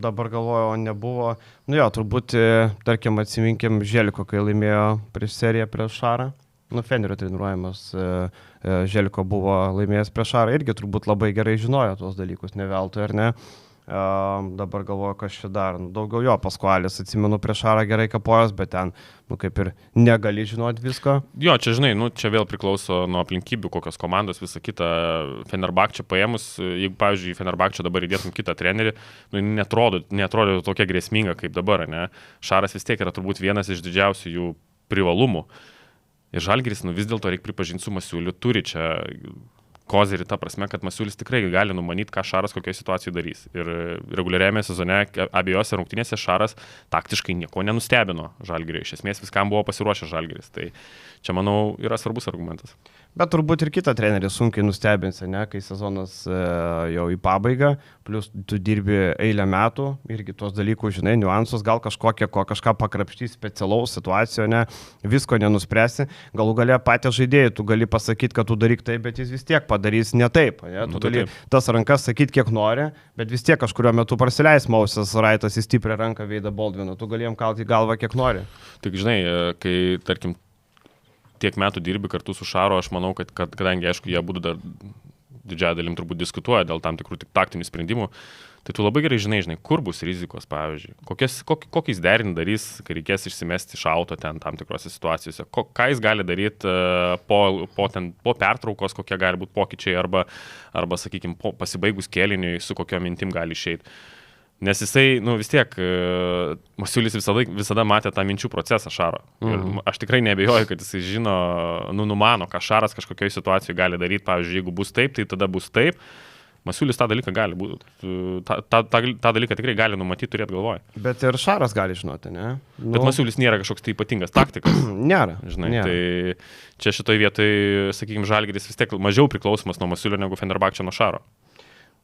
dabar galvoju, o nebuvo, nu jo, turbūt, tarkim, atsiminkim Želiko, kai laimėjo prieš seriją prieš Šarą. Nu, Fenerio treniruojamas Želiko buvo laimėjęs prieš Šarą, irgi turbūt labai gerai žinojo tuos dalykus, ne veltui, ar ne? Dabar galvoju, kas čia dar. Daugiau jo, Paskualis, atsimenu, prieš Šarą gerai kapojas, bet ten, nu, kaip ir negali žinoti visko. Jo, čia žinai, nu, čia vėl priklauso nuo aplinkybių, kokios komandos, visą kitą. Fenerbahče paėmus, jeigu, pavyzdžiui, Fenerbahče dabar įdėtum kitą trenerį, nu, netrodo tokia grėsminga kaip dabar, ne? Šaras vis tiek yra turbūt vienas iš didžiausių jų privalumų. Ir Žalgiris, nu, vis dėlto reikia pripažinti su Masiuliu, turi čia kozerį ta prasme, kad Masiulis tikrai gali numanyti, ką Šaras kokioje situacijoje darys. Ir reguliariame sezone abiejose rungtynėse Šaras taktiškai nieko nenustebino Žalgiriui. Iš esmės viskam buvo pasiruošęs Žalgiris. Tai čia, manau, yra svarbus argumentas. Bet turbūt ir kitą trenerį sunkiai nustebinsi, ne, kai sezonas jau į pabaigą, plus tu dirbi eilę metų, irgi tuos dalykus, žinai, niuansus, gal kažką pakrapštys specialaus situacijoje, ne, visko nenuspręsi, galų galia patys žaidėjai, tu gali pasakyti, kad tu daryk taip, bet jis vis tiek padarys ne taip, ne, tu gali tas rankas sakyti, kiek nori, bet vis tiek kažkurio metu prasileis Mausas Raitas į stiprią ranką Veidą Baldviną, tu gali jam kalti galvą, kiek nori. Tik žinai, kai, tarkim, tiek metų dirbi kartu su Šaru, aš manau, kad kadangi, aišku, jie būtų dar didžiąją dalim turbūt diskutuoja dėl tam tikrų tik taktinių sprendimų, tai tu labai gerai žinai, kur bus rizikos, pavyzdžiui, kokiais derinį darys, kai reikės išsimesti iš auto ten tam tikrose situacijose, ką jis gali daryti po pertraukos, kokie gali būti pokyčiai arba sakykime, pasibaigus kėliniui, su kokiom mintim gali išeiti. Nes jisai, nu vis tiek, Masiulis visada matė tą minčių procesą Šaro. Ir aš tikrai neabejoju, kad jisai žino, numano, ką Šaras kažkokioje situacijoje gali daryti. Pavyzdžiui, jeigu bus taip, tai tada bus taip. Masiulis tą dalyką gali būti. Tą dalyką tikrai gali numatyti, turėti galvoje. Bet ir Šaras gali žinoti, ne? Nu... Bet Masiulis nėra kažkoks tai ypatingas taktikas. Nėra. Žinai, nėra. Tai čia šitoje vietoje, sakykime, Žalgiris vis tiek mažiau priklausomas nuo Masiulio negu Fenerbahče nuo Šaro.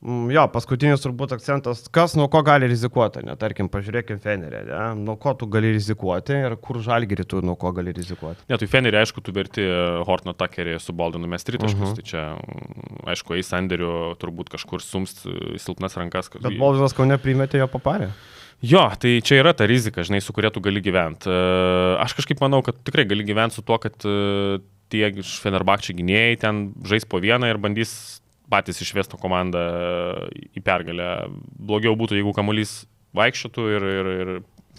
Jo, paskutinis turbūt akcentas, kas nuo ko gali rizikuoti, ne, tarkim, pažiūrėkim Fenerį, ne, nuo ko tu gali rizikuoti ir kur Žalgirį tu nuo ko gali rizikuoti. Ne, tai Fenerį, aišku, tu verti Hortno Takerį su Baldvinu mes tritaškus, tai čia, aišku, eis Sanderiu turbūt kažkur sums silpnas rankas. Bet Baldvinas Kaune primetė jo paparę. Jo, tai čia yra ta rizika, žinai, su kuria tu gali gyventi. Aš kažkaip manau, kad tikrai gali gyventi su tuo, kad tie Fenerbahče gynėjai ten žais po vieną ir bandys patys išvesto komandą į pergalę. Blogiau būtų, jeigu kamuolys vaikščiotų ir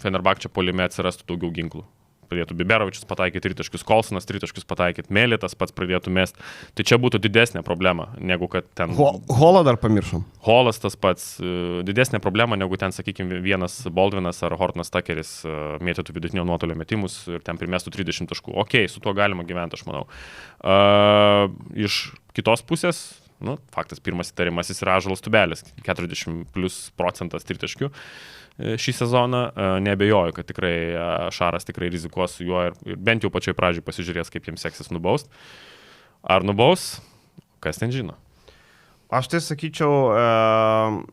Fenerbahče puolime atsirastų daugiau ginklų. Pradėtų Biberovičius pataikyti tritaškius, Kolsonas tritaškius pataikyti, Melitas pats pradėtų mest. Tai čia būtų didesnė problema, negu kad ten... Holą dar pamiršom. Holas tas pats. Didesnė problema, negu ten, sakykime, vienas Baldvinas ar Hortnas Takeris mėtytų vidutinio nuotolio metimus ir ten primestų 30 taškų. Ok, su tuo galima gyventi, aš manau. Iš kitos pusės, nu, faktas, pirmas įtarimasis yra Ąžuolas Tubelis, 40+ % tritaškių šį sezoną. Neabejoju, kad tikrai Šaras tikrai rizikuos su juo ir bent jau pačioj pradžioj pasižiūrės, kaip jiems seksis nubaust. Ar nubaus, kas ten žino? Aš tai sakyčiau,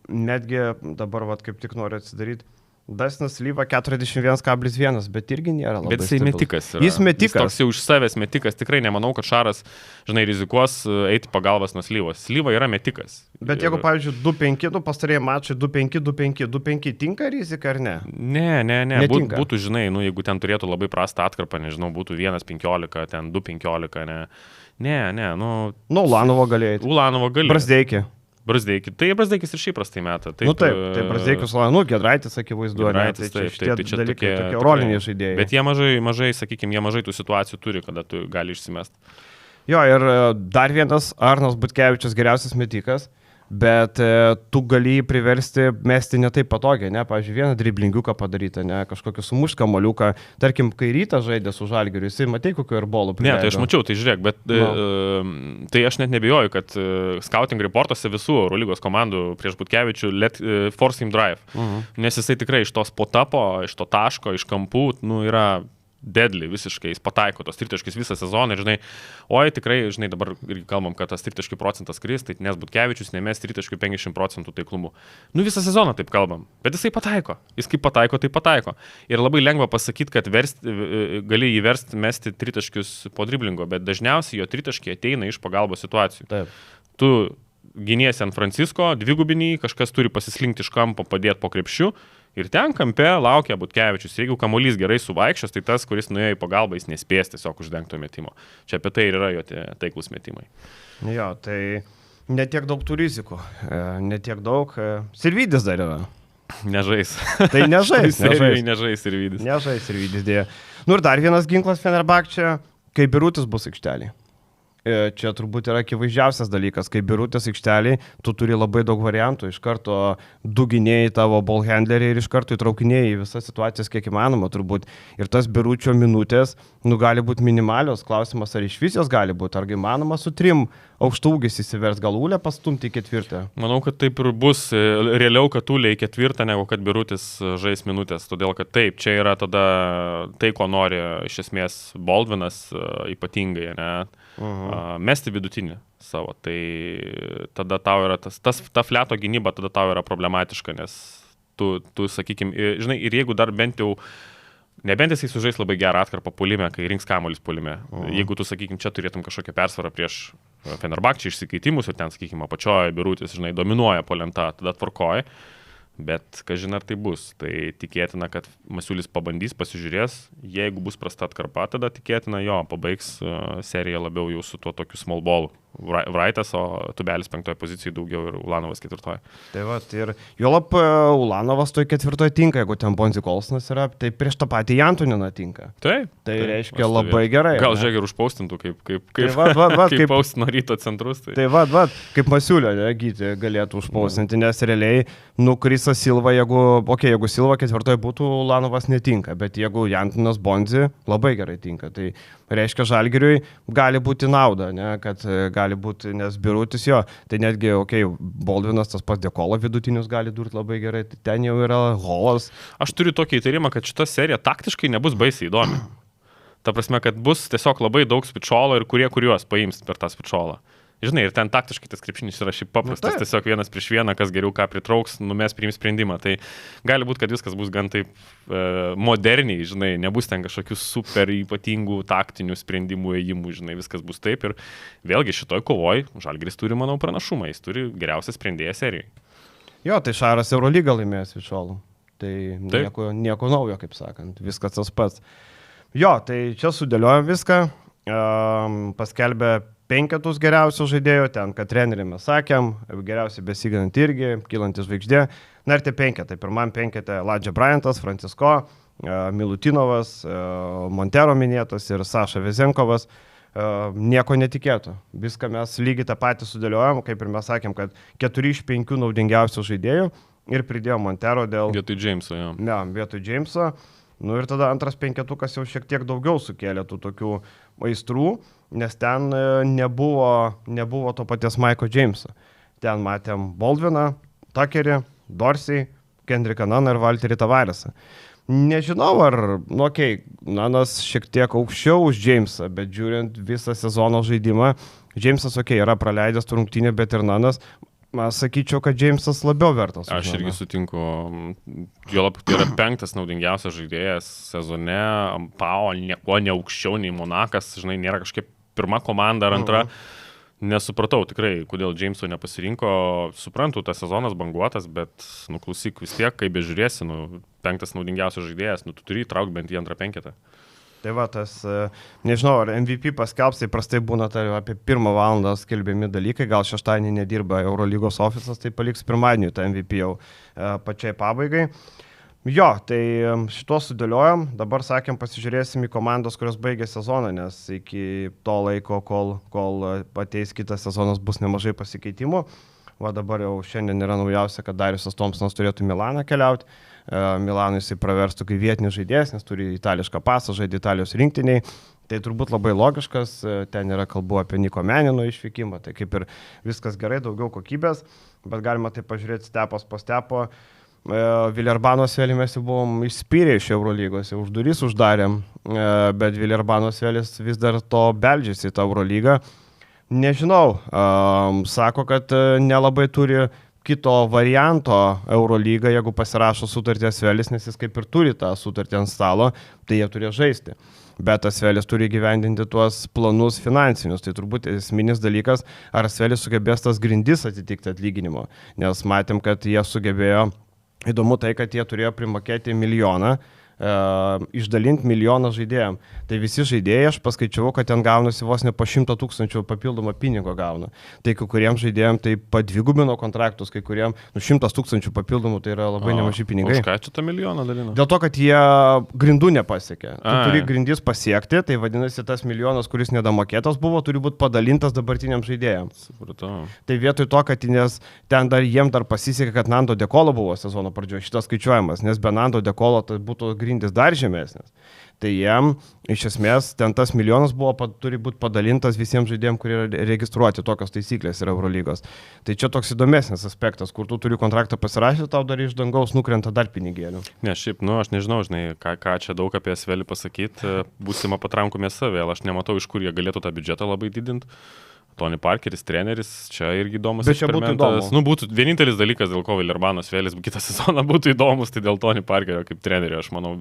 netgi dabar, vat, kaip tik noriu atsidaryti, Dastinas Slyva 41,1, bet irgi nėra labai. Bet jisai metikas yra. Jis metikas. Jis toks jau iš savęs metikas. Tikrai nemanau, kad Šaras, žinai, rizikuos eiti pagalbas nuo Slyvos. Slyva yra metikas. Bet jeigu, pavyzdžiui, 2-5, tu pastarėjai mačai 2-5, 2-5, 2-5 tinka rizika ar ne? Ne. Būtų, žinai, nu, jeigu ten turėtų labai prastą atkarpą, nežinau, būtų 1-15, ten 2-15, ne. Ne, nu... Nu, Ulanovo galėjai. Ulanovo galėjai. Brazdeikį. Brasdeikis. Tai Brasdeikis ir šiaip prastai metą. Taip, tai Brasdeikis, Gedraitis, akivaizdu, tai čia tokie roliniai žaidėjai. Bet jie mažai, sakykime, jie mažai tų situacijų turi, kada tu gali išsimest. Jo, ir dar vienas Arnas Butkevičius geriausias metikas, bet tu gali jį priversti mesti ne taip patogiai, ne, pavyzdžiui, vieną driblingiuką padarytą, ne, kažkokį sumušt kamuoliuką, tarkim, kai Rytas žaidė su Žalgiriu, jisai matei kokio ir bolų prileido. Ne, tai aš mačiau, tai žiūrėk, bet tai aš net nebijoju, kad scouting reportuose visų Eurolygos komandų prieš Butkevičių force him drive, nes jisai tikrai iš tos potapo, iš to taško, iš kampų, nu, yra deadly visiškai, jis pataiko tos tritaškius visą sezoną ir, žinai, oi, tikrai, žinai, dabar irgi kalbam, kad tas tritaškių procentas kris, tai nes Butkevičius nemes tritaškių 50% taiklumu. Nu, visą sezoną taip kalbam, bet jisai pataiko. Jis kaip pataiko, tai pataiko. Ir labai lengva pasakyti, kad gali įversti mesti tritaškius po driblingo, bet dažniausiai jo tritaškiai ateina iš pagalbos situacijų. Taip. Tu giniesi ant Francisko, dvigubinį, kažkas turi pasislinkti iš kampo, padėti po krepšiu. Ir ten kampe laukia Butkevičius. Jeigu kamuolys gerai suvaikščios, tai tas, kuris nuėjo į pagalbą, jis nespės tiesiog uždengto metimo. Čia apie tai ir yra jo tie taiklus metimai. Jo, tai netiek daug tų rizikų. Netiek daug. Sirvydis dar yra. Nežais. Tai nežais. Nežais Sirvydis. Nežais Sirvydis dėja. Nu ir dar vienas ginklas Fenerbahčė, kai Birutis bus aikštelėje. Čia turbūt yra akivaizdžiausias dalykas, kai Birutis aikšteliai, tu turi labai daug variantų, iš karto du gynėjai tavo ball handleriai ir iš karto įtraukinėjai į visas situacijas kiek įmanoma turbūt. Ir tas Biručio minutės, gali būti minimalios, klausimas ar iš vis jos gali būti, ar įmanoma su 3 aukštūgis įsivers, gal Ulę pastumti į 4. Manau, kad taip ir bus, realiau, kad Ulė į 4, negu kad Birutis žais minutės, todėl kad taip, čia yra tada tai, ko nori iš esmės Baldvinas ypatingai, ne? Mesti vidutinį savo, tai tada tau yra ta fleto gynyba, tada tau yra problematiška, nes tu sakykime, žinai, ir jeigu dar bent jau, nebent jisai sužais labai gerą atkarpą puolime, kai rinks kamuolis puolime, jeigu tu, sakykime, čia turėtum kažkokią persvarą prieš Fenerbahčę išsikeitimus ir ten, sakykime, apačioje Birutis, žinai, dominuoja po lenta, tada tvarkoja. Bet, kažin ar tai bus, tai tikėtina, kad Masiulis pabandys, pasižiūrės, jeigu bus prasta atkarpa, tada tikėtina jo, pabaigs seriją labiau jau su tuo tokiu small ball. Vraitas, o Tubelis 5 pozicijoje daugiau ir Ulanovas 4. Tai va, ir juolap Ulanovas toj 4 tinka, jeigu ten Bonzi Kolsonas yra, tai prieš tą patį Jantoniną tinka. Taip. Tai reiškia labai gerai. Gal žiūrėk ir užpaustintų, kaip kaip paustino Ryto centrus. Tai va, kaip Masiulio gyti galėtų užpaustinti, nes realiai, Krisas Silva, jeigu Silva 4 būtų, Ulanovas netinka, bet jeigu Jantonas Bonzi, labai gerai tinka. Tai reiškia Žalgiriui gali būti nauda, ne, kad gali būti, nes Birutis jo, tai netgi, Baldvinas tas pats Dekolo vidutinius gali durti labai gerai, tai ten jau yra Holas. Aš turiu tokį įtarimą, kad šita serija taktiškai nebus baisiai įdomi. Ta prasme, kad bus tiesiog labai daug spičolo ir kuriuos paims per tą spičolą. Žinai, ir ten taktiškai tas krepšinis yra šiaip paprastas, tiesiog 1-1, kas geriau ką pritrauks, mes priims sprendimą. Tai gali būti, kad viskas bus gan taip moderniai, žinai, nebus ten kažkokių super ypatingų taktinių sprendimų ėjimų, žinai, viskas bus taip. Ir vėlgi šitoj kovoj Žalgiris turi, manau, pranašumą, jis turi geriausią sprendėją serijai. Jo, tai Šaras Eurolygą laimėjęs Vičolų. Tai nieko naujo, kaip sakant, viskas tas pats. Jo, tai čia sudėliojom viską, paskelbė 5 geriausių žaidėjų, ten, kad treneriai mes sakėm, geriausiai besiginant irgi, kylantis žvaigždė. Na ir tie 5, tai pirmam 5 Ladžia Bryantas, Francisko, Milutinovas, Montero minėtas ir Saša Vezenkovas. Nieko netikėtų. Viską mes lygiai tą patį sudėliojom, kaip ir mes sakėm, kad 4 iš 5 naudingiausių žaidėjų ir pridėjo Montero dėl... Vietoj Jameso, jo. Ne, vietoj Jameso. Nu ir tada antras 5 jau šiek tiek daugiau sukėlė tų tokių aistrų, nes ten nebuvo to paties Maiko Jameso. Ten matėm Baldviną, Tuckerį, Dorsey, Kendricką Naną ir Valterį Tavaresą. Nežinau, ar, Nanas šiek tiek aukščiau už Jamesą, bet žiūrint visą sezono žaidimą, Jamesas, yra praleidęs rungtynę, bet ir Nanas, aš sakyčiau, kad Jamesas labiau vertas. Aš irgi sutinku, juolab tai yra 5 naudingiausias žaidėjas sezone, Pau nieko neaukščiau nei Monakas, žinai, nėra kažkaip pirma komanda ar antra. Nesupratau tikrai, kodėl Jameso nepasirinko, suprantu, tas sezonas banguotas, bet, klausyk, vis tiek, kai bežiūrėsi, 5 naudingiausias žaidėjas, tu turi įtraukti bent į antrą 5. Tai va, tas, nežinau, ar MVP paskelbs, tai prastai būna apie 1 valandą skelbiami dalykai, gal šeštadienį nedirba Eurolygos ofisas, tai paliks pirmadienį tą MVP jau pačiai pabaigai. Jo, tai šituos sudėliojom, dabar sakėm, pasižiūrėsim į komandos, kurios baigė sezoną, nes iki to laiko, kol ateis kitas sezonas, bus nemažai pasikeitimų. Va dabar jau šiandien yra naujausia, kad Dariusas Thompsonas turėtų Milaną keliauti. Milanui jisai praverstų kaip vietinis žaidėjas, nes turi itališką pasą, žaidė Italijos rinktiniai. Tai turbūt labai logiškas, ten yra kalbu apie Niko Menino išvykimą, tai kaip ir viskas gerai, daugiau kokybės, bet galima tai pažiūrėti stepas po stepo. Vilerbano Svelį mes jau buvom išspyrę iš Eurolygos, jau už durys uždarėm, bet Vilerbano Svelis vis dar to beldžiasi į tą Eurolygą. Nežinau, sako, kad nelabai turi kito varianto Eurolyga, jeigu pasirašo sutartį Svelis, nes jis kaip ir turi tą sutartį ant stalo, tai jie turi žaisti. Bet Svelis turi gyvendinti tuos planus finansinius. Tai turbūt esminis dalykas, ar Svelis sugebės tas grindis atitikti atlyginimo. Nes matėm, kad jie sugebėjo, įdomu tai, kad jie turėjo primokėti milijoną, išdalinti milijoną žaidėjam. Tai visi žaidėjai, aš paskaičiavau, kad ten gaunasi vos ne po 100 000 papildomą pinigo gauna. Tai kai kuriems žaidėjams tai padvigubino kontraktus, kai kuriems 100 000 papildomų, tai yra labai nemaži pinigai. Už ką čia tą milijoną dalino? Dėl to, kad jie grindų nepasiekė. Tu turi grindis pasiekti, tai vadinasi tas milijonas, kuris nedamokėtas buvo, turi būti padalintas dabartiniams žaidėjams. Supratau. Tai vietoj to, kad nes ten jiem dar pasisekė, kad Nando De Colo buvo sezono pradžioje šitas skaičiuojamas, nes be Nando De Colo tai būtų grindis dar žemesnis. Tai jiem iš esmės ten tas milijonas turi būti padalintas visiems žaidėjams, kurie yra registruoti, tokios taisyklės yra Eurolygos. Tai čia toks įdomesnis aspektas, kur tu turi kontraktą pasirašyti, tau dar iš dangaus nukrenta dar pinigėlių. Ne, šiaip, aš nežinau, žinai, ką čia daug apie Svelį pasakyti, būsima patrankų mėsa vėl, aš nematau, iš kur jie galėtų tą biudžetą labai didinti. Tony Parkeris, treneris, čia irgi įdomus eksperimentas. Būtų vienintelis dalykas, dėl ko Vilerbano Svelis kitą sezoną būtų įdomus, tai dėl Tony Parkerio kaip trenerio. Aš manau,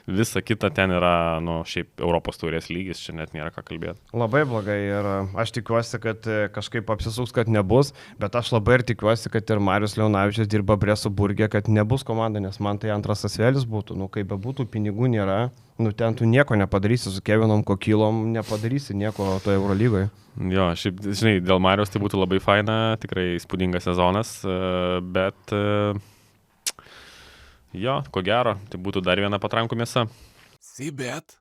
visa kita ten yra, šiaip Europos taurės lygis, čia net nėra ką kalbėti. Labai blogai ir aš tikiuosi, kad kažkaip apsisuks, kad nebus, bet aš labai ir tikiuosi, kad ir Marius Leonavičius dirba Bresoburgė, kad nebus komanda, nes man tai antras Svelis būtų. Kaip bebūtų, pinigų nėra. Ten tu nieko nepadarysi su Kevinom Kokylom, nepadarysi nieko toje Eurolygoje. Jo, šiaip, žinai, dėl Marijos tai būtų labai faina, tikrai įspūdingas sezonas, bet jo, ko gero, tai būtų dar viena patrankų mėsa. Sibet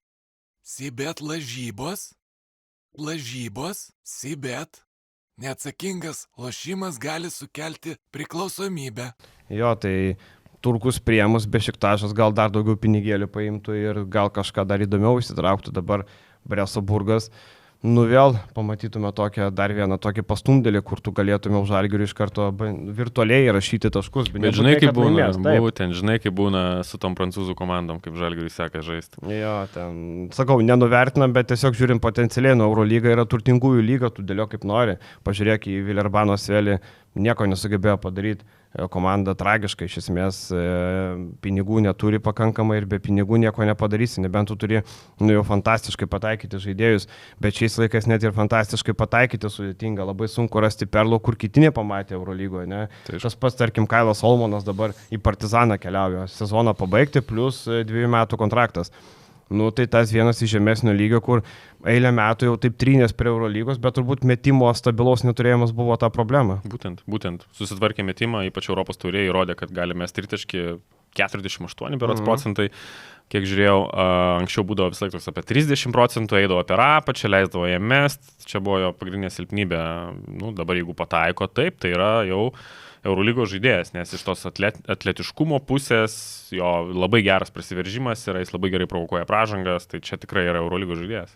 lažybos, Sibet. Neatsakingas lošimas gali sukelti priklausomybę. Jo, tai Turkus priemus, Bešiktašas gal dar daugiau pinigėlių paimtų ir gal kažką dar įdomiau įsitrauktų dabar Bresoburgas. Vėl pamatytume dar vieną tokį pastumdėlį, kur tu galėtume už Žalgirį iš karto virtualiai rašyti taškus. Bet žinai, kaip būna, žinai, kaip būna su tom prancūzų komandom, kaip Žalgirį seka žaisti. Jo, ten, sakau, nenuvertinam, bet tiesiog žiūrim potencialiai, Eurolyga yra turtingųjų lyga, tu dėlio kaip nori. Pažiūrėk į Vilerbano Svelį, nieko nesugebėjo padaryti. Komanda tragiškai, iš esmės, pinigų neturi pakankamai ir be pinigų nieko nepadarysi, nebent tu turi jau fantastiškai pataikyti žaidėjus, bet šiais laikais net ir fantastiškai pataikyti sudėtinga, labai sunku rasti perlų, kur kiti nepamatė Eurolygoje. Ne? Tas pats, tarkim, Kailas Olmanas dabar į Partizaną keliauja, sezoną pabaigti plus 2 metų kontraktas. Tai tas vienas iš žemesnio lygio, kur eilę metų jau taip trynės prie Eurolygos, bet turbūt metimo stabilaus neturėjimas buvo ta problema. Būtent. Susitvarkė metimą, ypač Europos taurėje įrodė, kad galime tritaškį 48 procentai. Kiek žiūrėjau, anksčiau būdavo vis laik toks apie 30%, eidavo per apačią, leisdavo jam mest, čia buvo jo pagrindinė silpnybė. Dabar jeigu pataiko taip, tai yra jau Eurolygos žaidėjas, nes iš tos atletiškumo pusės jo labai geras prasiveržimas yra, jis labai gerai provokuoja pražangas, tai čia tikrai yra Eurolygos žaidėjas.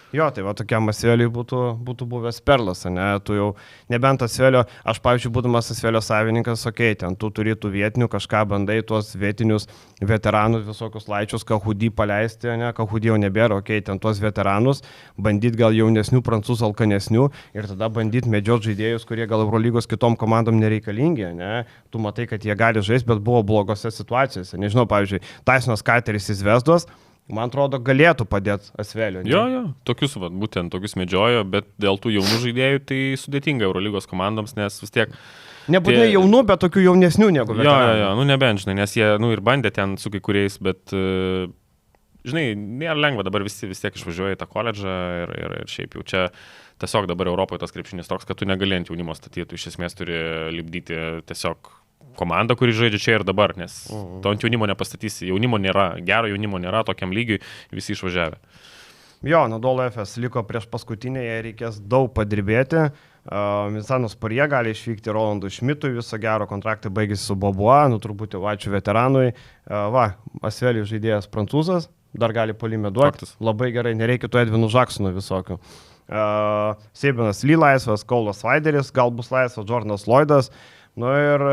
Jo, tai va tokiam Asveliui būtų buvęs perlas, ne? Tu jau nebent Asvelio, aš pavyzdžiui, būdamas Asvelio savininkas, ten tu turi tų vietinių, kažką bandai tuos vietinius veteranus, visokius laičius, Kahudį paleisti, ne? Kahudį jau nebėra, ten tuos veteranus, bandyti gal jaunesnių, prancūzų alkanesnių ir tada bandyti medžioti žaidėjus, kurie gal Eurolygos kitom komandom nereikalingi, ne? Tu matai, kad jie gali žaisti, bet buvo blogose situacijose. Nežinau, pavyzdžiui, Tysonas Carteris iš Zvezdos, man atrodo, galėtų padėti Asveliui. Jo, būtent tokius medžiojo, bet dėl tų jaunų žaidėjų tai sudėtinga Eurolygos komandoms, nes vis tiek... Nebūtinai jaunų, bet tokių jaunesnių negu veteranų. Jo, nebent, žinai, nes jie ir bandė ten su kai kuriais, bet, žinai, nėra lengva, dabar vis tiek išvažiuoja į tą koledžą ir šiaip jau čia tiesiog dabar Europoje tas krepšinis toks, kad tu negali ant jaunimo statyti, tu iš esmės turi lipdyti tiesiog komanda, kuri žaidžia čia ir dabar, nes to ant jaunimo nepastatysi, jaunimo nėra, gero jaunimo nėra, tokiam lygiui visi išvažiavę. Jo, Nadolo FS liko prieš paskutinę, jai reikės daug padirbėti, Misanos Parie gali išvykti Rolandui Šmitui, viso gero kontraktai baigėsi su Boboa, turbūt jau ačiū veteranui, Asveliui žaidėjas prancūzas, dar gali puolime duoti, labai gerai, nereikia tų Edvinų Žaksonų visokių. Seibinas Lee laisvas, Kaulas Vaideris gal bus laisvas, Jordanas Lloydas. Nu ir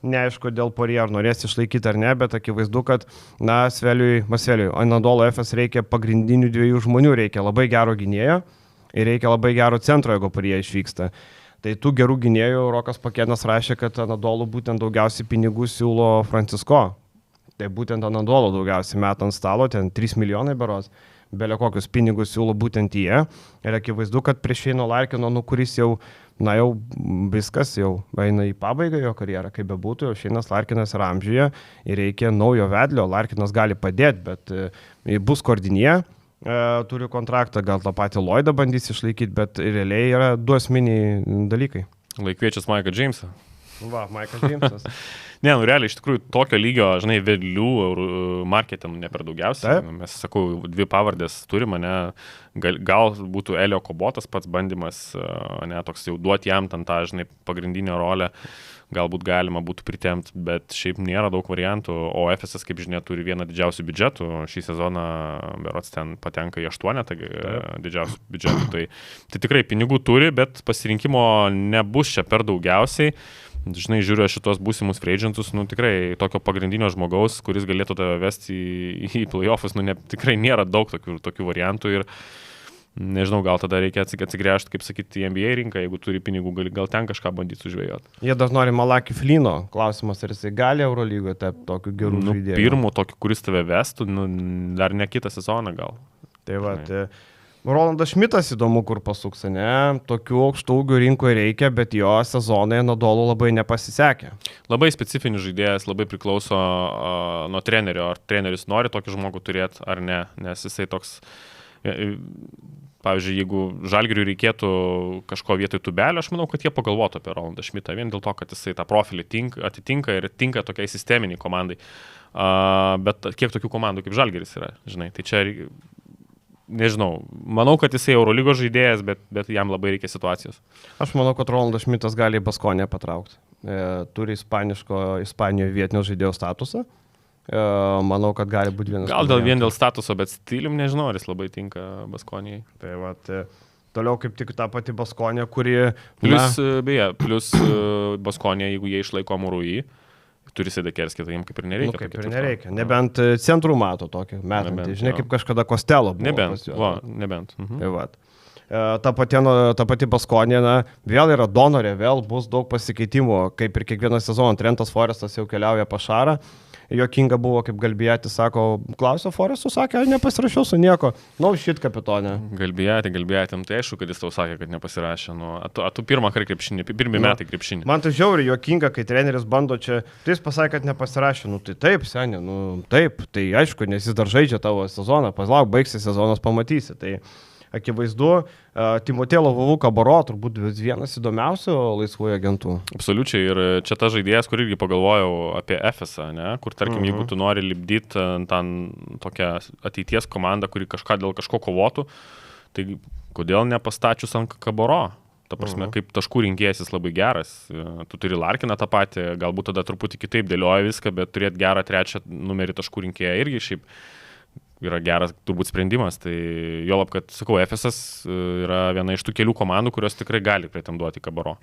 neaišku dėl Poirier, ar norės išlaikyti ar ne, bet akivaizdu, kad, na, Masveliui, Anadolo Efes reikia pagrindinių dviejų žmonių, reikia labai gero gynėjo ir reikia labai gero centro, jeigu Poirier išvyksta. Tai tų gerų gynėjų Rokas Pakėnas rašė, kad Anadolu būtent daugiausiai pinigų siūlo Francisko. Tai būtent Anadolu daugiausiai meta ant stalo, ten 3 milijonai beros, belė kokius pinigus siūlo būtent jie. Ir akivaizdu, kad prieš Šeino Larkino, kuris jau, jau viskas, jau eina į pabaigą jo karjerą, kaip bebūtų, jau Šeinas Larkinas yra amžiuje ir reikia naujo vedlio, Larkinas gali padėti, bet bus Kordinė. Turi kontraktą, gal tą patį Lloydą bandys išlaikyti, bet realiai yra 2 esminiai dalykai. Laikviečias Maiką Džeimsą. Va, Maikas Džeimsas. Ne, realiai, iš tikrųjų, tokio lygio, vedlių marketė ne per daugiausiai. Mes, sakau, 2 pavardės turime, gal būtų Elio Kobotas pats bandymas, toks jau duoti jam tą, pagrindinę rolę. Galbūt galima būtų pritemti, bet šiaip nėra daug variantų, o Efesas, kaip žinia, turi vieną didžiausių biudžetų, šį sezoną berods ten patenka į 8 didžiausių biudžetų, tai tikrai pinigų turi, bet pasirinkimo nebus čia per daugiausiai. Žiūriu šitos būsimus free agentus, tikrai tokio pagrindinio žmogaus, kuris galėtų tave vesti į playoffus, tikrai nėra daug tokių variantų ir nežinau, gal tada reikia atsigręžti, kaip sakyti, į NBA rinką, jeigu turi pinigų, gal ten kažką bandyti sužvejoti. Jie dar nori Malaki Flino, klausimas, ar jisai gali Eurolygoje tapti tokiu geru žaidėju. Pirmu, tokiu, kuris tave vestų, dar ne kitą sezoną gal. Tai va, Rolandas Šmitas įdomu, kur pasuks, ne? Tokių aukštų ūgių rinkoje reikia, bet jo sezonai Anadolu labai nepasisekė. Labai specifinis žaidėjas, labai priklauso nuo trenerio, ar treneris nori tokį žmogų turėti ar ne, nes jisai toks... Pavyzdžiui, jeigu Žalgiriui reikėtų kažko vietoj Tubelio, aš manau, kad jie pagalvotų apie Rolandą Šmitą, vien dėl to, kad jisai tą profilį atitinka ir tinka tokiai sisteminiai komandai. Bet kiek tokių komandų kaip Žalgiris yra, žinai, tai čia, nežinau, manau, kad jisai Eurolygos žaidėjas, bet jam labai reikia situacijos. Aš manau, kad Rolandas Šmitas gali į Baskonę patraukti. Turi Ispanijoje vietinio žaidėjo statusą. Manau, kad gali būti vienas. Gal vien dėl statuso, bet stilium nežinau, ar jis labai tinka Baskonijai. Tai va, toliau kaip tik ta pati Baskonija, kuri... Plus Baskonija, jeigu jie išlaiko Murui, turi Sedekerskį, tai jiems kaip ir nereikia. Kaip ir nereikia. Nebent centrų mato tokį metantį. Žinai, kaip kažkada Kostelo buvo. Nebent. Tai va. Ta pati Baskonija, vėl yra donorė, vėl bus daug pasikeitimų, kaip ir kiekvieną sezoną. Trentas Forestas jau keliauja pas Šarą. Jokinga buvo, kaip Galbijatį sako, klausė Forestų, sakė, nepasirašiau su nieko. Shit, kapitonė. Galbijatį, tai aišku, kad jis tau sakė, kad nepasirašė. Tu pirmą kartą krepšinį, pirmi metai krepšinį. Man tai žiauriai jokinga, kai treneris bando čia, tai jis pasakė, kad nepasirašė. Tai taip, seniai, taip, tai aišku, nes jis dar žaidžia tavo sezoną, palauk, baigsi sezonas, pamatysi. Tai akivaizdu, Timotėlo Vavuka Baro turbūt vienas įdomiausių laisvųjų agentų. Absoliučiai, ir čia ta žaidėjas, kur irgi pagalvojau apie Efesą, kur tarkim, jeigu tu nori lipdyti tokią ateities komandą, kuri dėl kažko kovotų, tai kodėl nepastačius ant Kabaro? Ta prasme, kaip taškų rinkėjas jis labai geras, tu turi Larkiną tą patį, galbūt tada truputį kitaip dėlioja viską, bet turėti gerą 3 numerį taškų rinkėją irgi šiaip yra geras turbūt sprendimas, tai jolab, kad, sakau, Efesas yra viena iš tų kelių komandų, kurios tikrai gali pretenduoti Kabaro.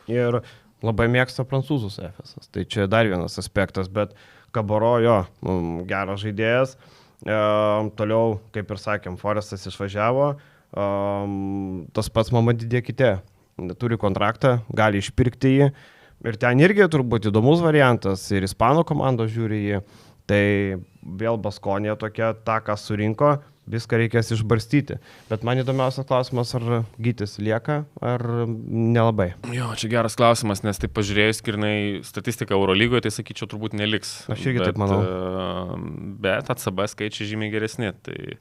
Ir labai mėgsta prancūzus Efesas, tai čia dar vienas aspektas, bet Kabaro jo, geras žaidėjas, toliau, kaip ir sakėm, Forestas išvažiavo, tas pats Mamadi Diakite, turi kontraktą, gali išpirkti jį, ir ten irgi turbūt įdomus variantas, ir Ispanų komandos žiūri jį. Tai vėl Baskonija tokia, tą, ką surinko, viską reikės išbarstyti. Bet man įdomiausias klausimas, ar Gytis lieka, ar nelabai? Jo, čia geras klausimas, nes taip pažiūrėjus skirnai statistiką Eurolygoje, tai sakyčiau, turbūt neliks. Aš irgi taip manau. Bet ACB skaičiai žymiai geresni. Tai...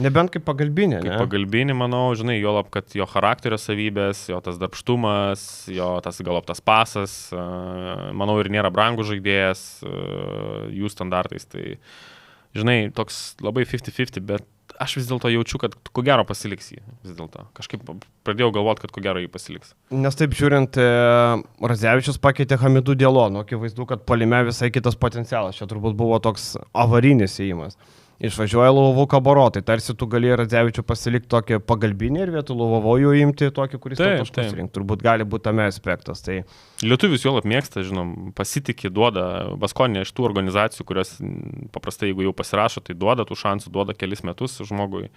Nebent kaip pagalbinė, ne? Kaip pagalbinė, manau, žinai, jolab, kad jo charakterio savybės, jo tas darbštumas, jo tas galop tas pasas, manau, ir nėra brangų žaidėjas jų standartais. Tai, žinai, toks labai 50-50, bet aš vis dėlto jaučiu, kad ko gero pasiliks jį. Vis dėlto. Kažkaip pradėjau galvoti, kad ko gero jį pasiliks. Nes taip žiūrint, Radzevičius pakeitė Hamidų Diallo, akivaizdu, kad puolime visai kitas potencialas. Čia turbūt buvo toks avarinis įėjimas. išvažiuoja Luvovo Kaboro, tai tarsi tu gali Radzevičių pasilikti tokį pagalbinį ir vietoj Luvovo jų imti tokį, kuris tau taškus rinkti. Turbūt gali būti tame aspektas. Tai... Lietuvis jau mėgsta, žinom, pasitikė, duoda Baskonė iš tų organizacijų, kurios paprastai, jeigu jau pasirašo, tai duoda tų šansų, duoda kelis metus žmogui.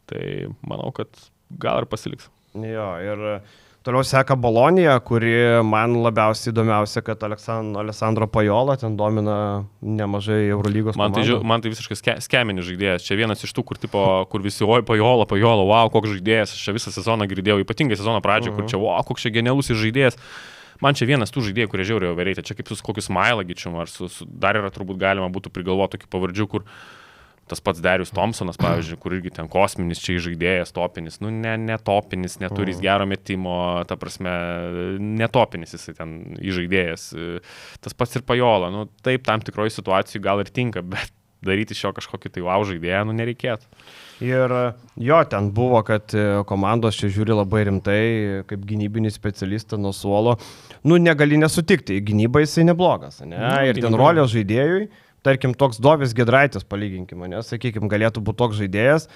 Tai manau, kad gal ir pasiliks. Jo, ir toliau seka Bolonija, kuri man labiausiai įdomiausia, kad Alessandro Pajola ten domina nemažai Eurolygos komandų. Man tai visiškai skeminis žaidėjas. Čia vienas iš tų, kur visi, oi, Pajola, wow, koks žaidėjas. Aš čia visą sezoną girdėjau, ypatingai sezono pradžioje, kur čia, wow, koks čia genialus žaidėjas. Man čia vienas tų žaidėjų, kurie žiauriai overrated. Čia kaip su kokiu Smailagičium, ar dar yra turbūt galima būtų prigalvoti tokių pavardžių, kur tas pats Darius Thompsonas, pavyzdžiui, kur irgi ten kosminis čia žaidėjas, topinis, nu ne topinis, neturi gero metimo, ta prasme, netopinis jisai ten žaidėjas. Tas pats ir Pajola, nu taip, tam tikroji situacijai gal ir tinka, bet daryti iš jo kažkokį tai wow žaidėją, nu nereikėtų. Ir jo, ten buvo, kad komandos čia žiūri labai rimtai, kaip gynybinį specialistą nuo suolo. Nu, negali nesutikti, gynyba jisai neblogas, ne? Ir ten rolės žaidėjui. Tarkim, toks Dovis Giedraitis, palyginkime, nes, sakykime, galėtų būti toks žaidėjas.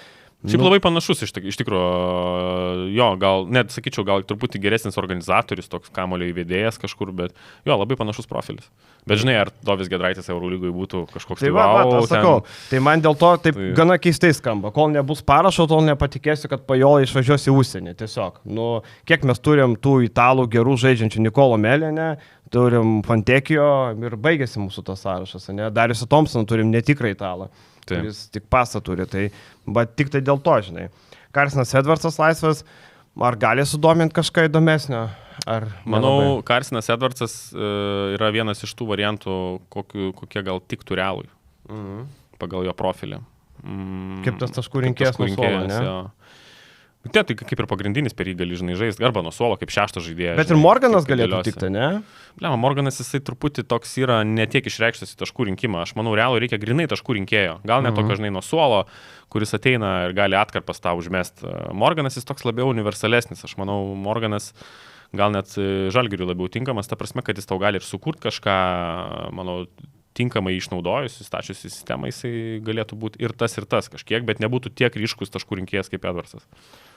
Šiaip labai panašus iš tikrųjų, jo, gal, net sakyčiau, gal truputį geresnis organizatorius, toks kamulio įvedėjas kažkur, bet jo, labai panašus profilis. Bet žinai, ar Dovis Giedraitis Eurolygoje būtų kažkoks tai aš sakau, tai man dėl to taip gana keistai skamba. Kol nebus parašo, tol nepatikėsiu, kad Pajola išvažiuos į užsienį. Tiesiog, nu, kiek mes turim tų italų gerų žaidžiančių, Nikolo Melinę, turim Fantekijo ir baigėsi mūsų tas sąrašas, ne? Dariusą Thompsoną turim netikrą italą, kuris tik pasą turi, tai, bet tik tai dėl to, žinai. Carsonas Edwardsas laisvas, ar gali sudominti kažką įdomesnio? Manau, Carsonas Edwardsas yra vienas iš tų variantų, kokie gal tiktų Realui, pagal jo profilį. Kaip tas taškų rinkėjas nuo suolo, ne? Tai kaip ir pagrindinis per jį gali, žinai, žaisti, arba nuo suolo kaip šeštas žaidėjas. Bet ir Morganas galėtų tikti, ne? Blema, Morganas jisai truputį toks yra ne tiek išreikštas į taškų rinkimą. Aš manau, Realui reikia grinai taškų rinkėjo. Gal ne tokio, žinai, nuo suolo, kuris ateina ir gali atkarpas tą užmest. Morganas jis toks labiau universalesnis. Aš manau, Morganas gal net Žalgiriui labiau tinkamas, ta prasme, kad jis tau gali ir sukurti kažką, manau, tinkamai išnaudojus, įstačius į sistemą, jisai galėtų būti ir tas kažkiek, bet nebūtų tiek ryškus taškų rinkėjas kaip Edwardsas.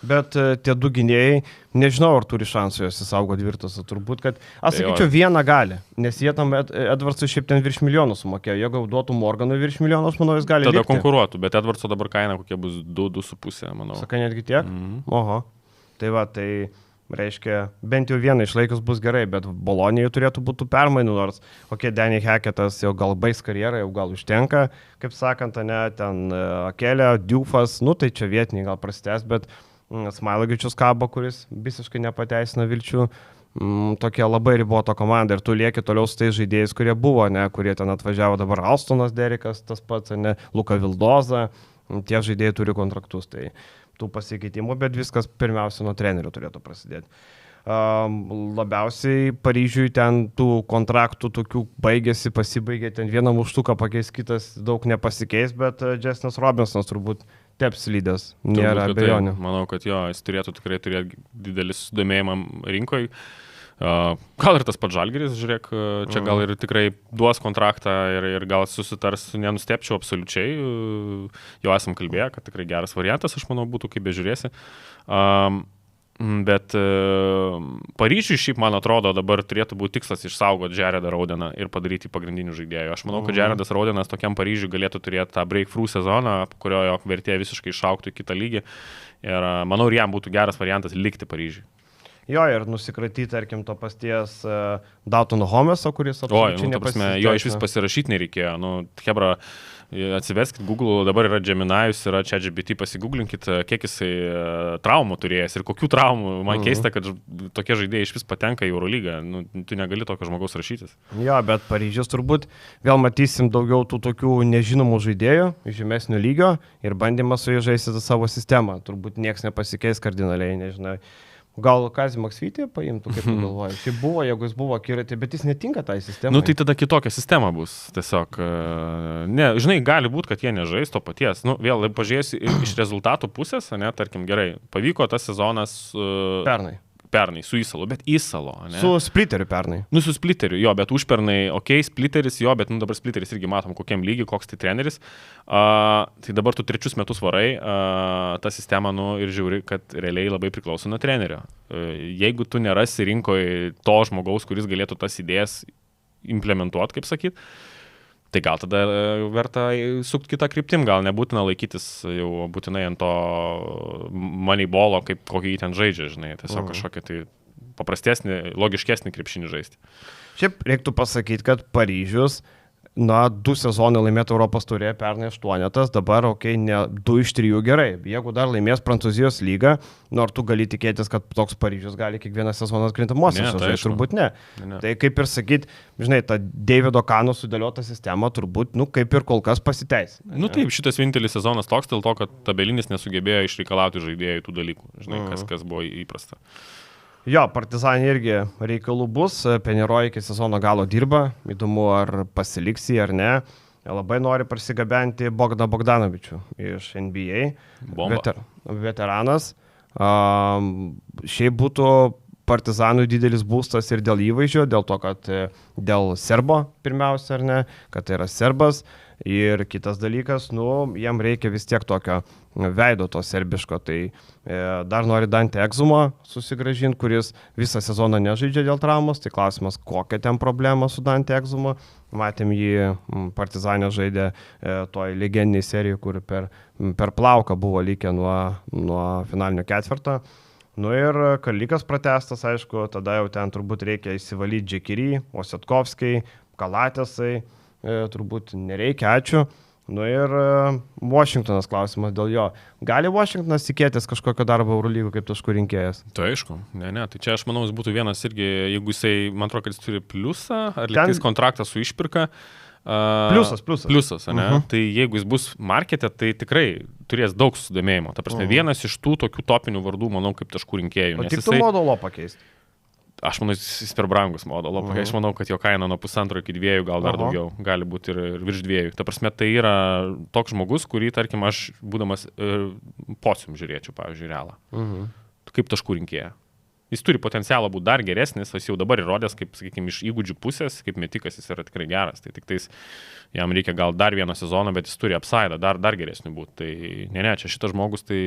Bet tie du gynėjai, nežinau, ar turi šansų jos įsaugoti virtusą, turbūt, kad, aš sakyčiau, vieną gali, nes jie tam Edwardsui šiaip ten virš milijonų sumokėjo, jeigu duotų Morganui virš milijonų, aš manau, jis gali tada likti. Konkuruotų, bet Edwardso dabar kaina kokia bus 2,5, manau. Sakai netgi tiek? Oho, tai va, tai... Reiškia, bent jau vieną išlaikius bus gerai, bet Bolonijoje turėtų būti permainų, nors kokie Danny Hacketas jau gal baigs karjerą, jau gal užtenka, kaip sakant, ne, ten Akelė, Diufas, nu tai čia vietiniai gal prastės, bet Smailagičius kabo, kuris visiškai nepateisina vilčių, tokia labai riboto komanda ir tu lieki toliau su tais žaidėjais, kurie buvo, ne, kurie ten atvažiavo dabar Alstonas Derikas, tas pats, ne, Luka Vildoza, tie žaidėjai turi kontraktus, tai tų pasikeitimų, bet viskas pirmiausia nuo trenerių turėtų prasidėti. Labiausiai Paryžiui ten tų kontraktų tokių baigėsi, pasibaigė, ten vieną muštuką pakeis, kitas daug nepasikeis, bet Jasonas Robinsonas turbūt teps lydės, nėra abejonių. Manau, kad jo, jis turėtų tikrai turėti didelį sudomėjimą rinkoje. Gal ir tas pats Žalgiris, žiūrėk, čia gal ir tikrai duos kontraktą ir gal susitars, nenustepčiau absoliučiai, jau esam kalbėję, kad tikrai geras variantas, aš manau, būtų, kaip bežiūrėsi. Bet Paryžiui šiaip, man atrodo, dabar turėtų būti tikslas išsaugoti Jaredą Raudeną ir padaryti pagrindinių žaidėjų. Aš manau, kad Jaredas Raudenas tokiam Paryžiui galėtų turėti tą breakthrough sezoną, kurio jo vertė visiškai išaugtų į kitą lygį. Ir manau, ir jam būtų geras variantas likti Paryžiui. Jo, ir nusikratyti, tarkim, to pasties Daltono Homeso, kuris absoliučiai nepasiteisino. Jo, iš vis pasirašyti nereikėjo. Nu, hebra, atsiverskit Google, dabar yra Geminajus, yra ChatGPT, pasigooglinkit, kiek jisai traumų turėjęs ir kokių traumų. Man keista, kad tokie žaidėjai iš vis patenka į Eurolygą. Nu, tu negali tokio žmogaus rašytis. Jo, bet Paryžius turbūt vėl matysim daugiau tų tokių nežinomų žaidėjų, žemesnio lygio ir bandymas su jais žaisti savo sistemą. Turbūt nieks nepasikeis kardinaliai, nežinau. Gal Kazį Maksvytį paimtų, kaip tu galvoji? Tai buvo, jeigu jis buvo akiratį, bet jis netinka tai sistemai. Nu, tai tada kitokia sistema bus. Tiesiog, ne, žinai, gali būti, kad jie nežais to paties. Nu, vėl pažiūrėsi iš rezultatų pusės, ne, tarkim, gerai, pavyko tas sezonas... Pernai. pernai, su Įsalu, bet Įsalo, ne? Su Splitteriu pernai. Nu, su Splitteriu, jo, bet užpernai, Splitteris, jo, bet dabar Splitteris irgi matom, kokiam lygiai, koks tai treneris. Tai dabar tu 3 metus varai tą sistemą, ir žiūri, kad realiai labai priklauso nuo trenerio. Jeigu tu nerasi rinkoje to žmogaus, kuris galėtų tas idėjas implementuoti, kaip sakyt, tai gal tada verta sukti kitą kryptim, gal nebūtina laikytis jau būtinai ant to moneybolo, kaip kokį jį ten žaidžia, žinai, tiesiog kažkokį tai paprastesnį, logiškesnį krepšinį žaisti. Šiaip reiktų pasakyti, kad Paryžius 2 sezonai laimėtų Europos turė, pernai 8, dabar, ne 2 iš 3 gerai. Jeigu dar laimės Prancūzijos lygą, ar tu gali tikėtis, kad toks Paryžius gali kiekvieną sezoną atkrintamosios, turbūt ne. Tai kaip ir sakyt, žinai, ta Davido Kano sudėliota sistema turbūt, kaip ir kol kas pasiteis. Taip, šitas vienintelis sezonas toks, dėl to, kad Tabelinis nesugebėjo išreikalauti žaidėjų tų dalykų, žinai, kas buvo įprasta. Jo, Partizanė irgi reikalų bus, Penero iki sezono galo dirba, įdomu ar pasiliksi ar ne. Labai nori prasigabenti Bogdaną Bogdanovičių iš NBA, veteranas. Šiaip būtų Partizanui didelis būstas ir dėl įvaizdžio, dėl to, kad dėl serbo pirmiausia, ar ne, kad tai yra serbas. Ir kitas dalykas, jam reikia vis tiek tokio veido to serbiško, tai dar nori Dante Exumą susigrąžinti, kuris visą sezoną nežaidžia dėl traumos, tai klausimas, kokia ten problema su Dante Exuma. Matėm jį Partizanė žaidė toj legendiniai serijai, kur per plauką buvo likę nuo finalinio ketvirto. Ir Kalnikas pratęstas, aišku, tada jau ten turbūt reikia įsivalyti Džekirį, Osetkovskiai, Kalatėsai. Turbūt nereikia, ačiū. Ir Washingtonas klausimas dėl jo. Gali Washingtonas tikėtis kažkokio darbo Eurolygų kaip taškų rinkėjas? Tai aišku, ne. Tai čia aš manau, jis būtų vienas irgi, jeigu jisai, man atrodo, kad jis turi pliusą, ar liktis kontraktą su išpirka. Pliusas, ne? Tai jeigu jis bus markete, tai tikrai turės daug susidomėjimo. Ta prasme, vienas iš tų tokių topinių vardų, manau, kaip taškų rinkėjų. O tik tu Modolo pakeisti? Aš manau, jis per brangus Modolo. Aš manau, kad jo kaina nuo 1,5 iki 2 gal dar daugiau. Gali būti ir virš 2. Ta prasme, tai yra toks žmogus, kurį, tarkim, aš būdamas Pocium žiūrėčiau, pavyzdžiui, Realą. Kaip taškų rinkėja. Jis turi potencialą būti dar geresnis, jis jau dabar įrodęs, kaip, sakykime, iš įgūdžių pusės, kaip metikas jis yra tikrai geras. Tai tik tais jam reikia gal dar vieną sezoną, bet jis turi upside'ą dar geresnį būti. Tai ne, čia šitas žmogus, tai...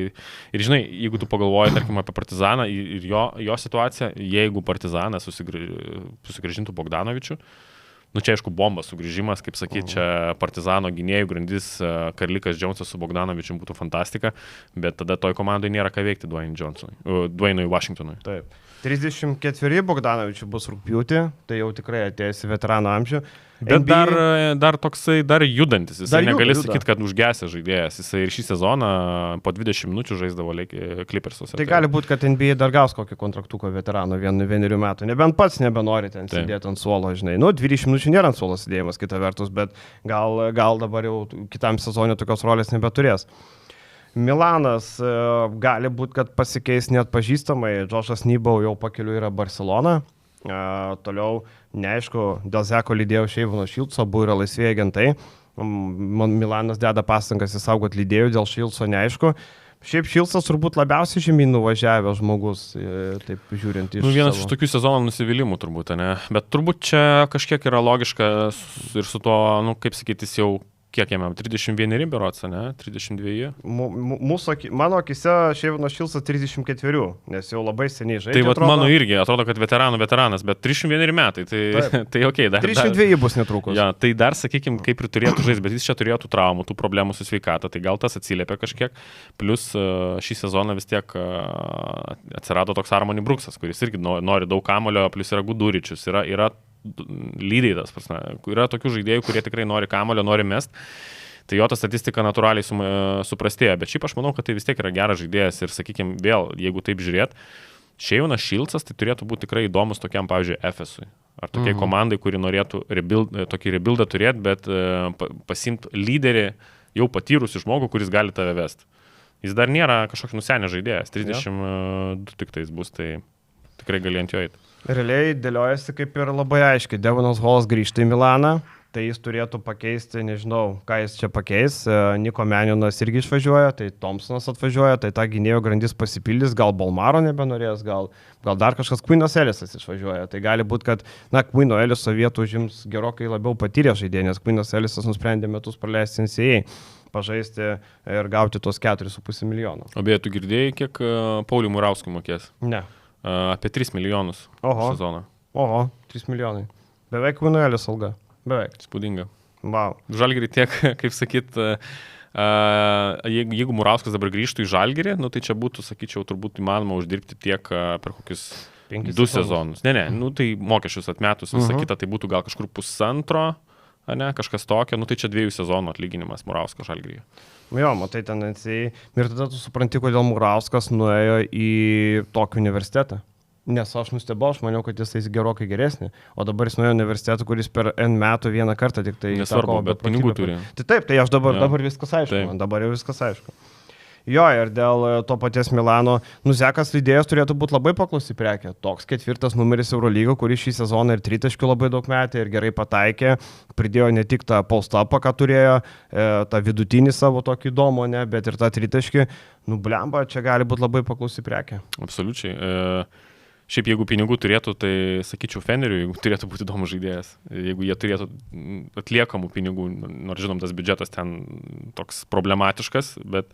Ir žinai, jeigu tu pagalvoji, tarkim, apie Partizaną ir jo situaciją, jeigu Partizanas susigrąžintų Bogdanovičių, čia aišku bomba sugrįžimas, kaip sakyti, čia Partizano gynėjų grandis Karlikas Džonsas su Bogdanovičium būtų fantastika, bet tada toj komandai nėra ką veikti Dwayne'ui Washingtonui. Taip. 34 Bogdanovičių bus rugpjūtį, tai jau tikrai atėjęs į veterano amžių. Bet dar toksai, dar judantis, jisai negali sakyti, kad užgesęs žaidėjas, jisai ir šį sezoną po 20 minučių žaisdavo Clippersuose. Tai gali būti, kad NBA dar gaus kokį kontraktuką veterano 1 metų, nebent pats nebenori ten sėdėti ant suolo, žinai. 20 minučių nėra ant suolo sėdėjimas, kita vertus, bet gal dabar jau kitam sezonui tokios rolės nebeturės. Milanas gali būti, kad pasikeis net pažįstamai, Džošas Nybau jau pakeliu yra Barcelona. Toliau, neaišku, dėl Zeko lydėjo Šeivono Šilco, buvo yra laisvėjai agentai. Milanas deda pastangas įsaugoti lydėjų, dėl Šilco neaišku. Šiaip Šilcas turbūt labiausiai žemyn nuvažiavęs žmogus, taip žiūrint iš... Vienas iš tokių sezono nusivylimų turbūt, ne? Bet turbūt čia kažkiek yra logiška ir su to, kaip sakyti, jis jau... Kiek jame? 31 berods, ne? 32? Mano akise Šeivino Šilcas 34, nes jau labai seniai žaidžia. Tai vat mano irgi, atrodo, kad veteranas, bet 31 metai, tai okei. 32 bus netrukus. Ja, tai dar, sakykime, kaip ir turėtų žaisti, bet jis čia turėjo tų traumų, tų problemų su sveikata, tai gal tas atsiliepia kažkiek. Plus šį sezoną vis tiek atsirado toks Armoni Bruksas, kuris irgi nori daug kamulio, plus yra Guduričius, yra lygiai tas pats. Yra tokių žaidėjų, kurie tikrai nori kamulio, nori mest. Tai jo ta statistika natūraliai suprastėja. Bet šiaip aš manau, kad tai vis tiek yra geras žaidėjas. Ir sakykime, vėl, jeigu taip žiūrėt, Šeivonas Šilcas tai turėtų būti tikrai įdomus tokiam, pavyzdžiui, Efesui. Ar tokiai komandai, kuri norėtų tokį rebuildą turėti, bet pasimti lyderį jau patyrusį žmogų, kuris gali tave vesti. Jis dar nėra kažkoks nusenęs žaidėjas. 32 tik tais bus, tai tikrai gali ant jo eiti. Realiai dėliojasi kaip ir labai aiškiai. Devonas Holas grįžta į Milaną, tai jis turėtų pakeisti, nežinau, ką jis čia pakeis. Niko Menionas irgi išvažiuoja, tai Thompsonas atvažiuoja, tai ta gynėjo grandis pasipildys, gal Balmaro nebenorės, gal dar kažkas, Quinnas Ellisas išvažiuoja. Tai gali būti, kad, Quinno Elliso vietų užims gerokai labiau patyrę žaidėjai, nes Quinnas Ellisas nusprendė metus praleisti NCAA, pažaisti ir gauti tos 4,5 milijono. O beje, tu girdėjai, kiek Pauliui Murauskui mokės? Ne. Apie 3 milijonus sezoną. Oho, 3 milijonai. Beveik Quinno Elliso alga. Beveik. Spūdinga. Wow. Žalgirį tiek, kaip sakyt, jeigu Murauskas dabar grįžtų į Žalgirį, tai čia būtų, sakyčiau, turbūt įmanoma uždirbti tiek per kokius 2 sezonus. Ne, tai mokesčius atmetus visą kitą, tai būtų gal kažkur 1,5, ne, kažkas tokio, tai čia 2 sezonų atlyginimas Murausko Žalgiryje. Jo, matai tendencijai. Ir tada tu supranti, kodėl Murauskas nuėjo į tokį universitetą. Nes aš nustebau, aš maniau, kad jis gerokai geresnį, o dabar jis nuėjo universitetą, kuris per N metų vieną kartą tik tai... Nesvarbu, bet pinigų turi. Tai taip, tai aš dabar viskas aišku, dabar jau viskas aišku. Jo, ir dėl to paties Milano, Zekas Lydėjas turėtų būti labai paklausi prekė. Toks 4 numeris Eurolygo, kuris šį sezoną ir tritaškių labai daug metė ir gerai pataikė, pridėjo ne tik tą post-upą, ką turėjo, tą vidutinį savo tokį įdomų, bet ir tą tritaškį. Blemba, čia gali būti labai paklausi prekė. Absoliučiai. Šiaip jeigu pinigų turėtų, tai sakyčiau Feneriui, jeigu turėtų būti įdomus žaidėjas. Jeigu jie turėtų atliekamų pinigų, nors žinom, tas biudžetas ten toks problematiškas, bet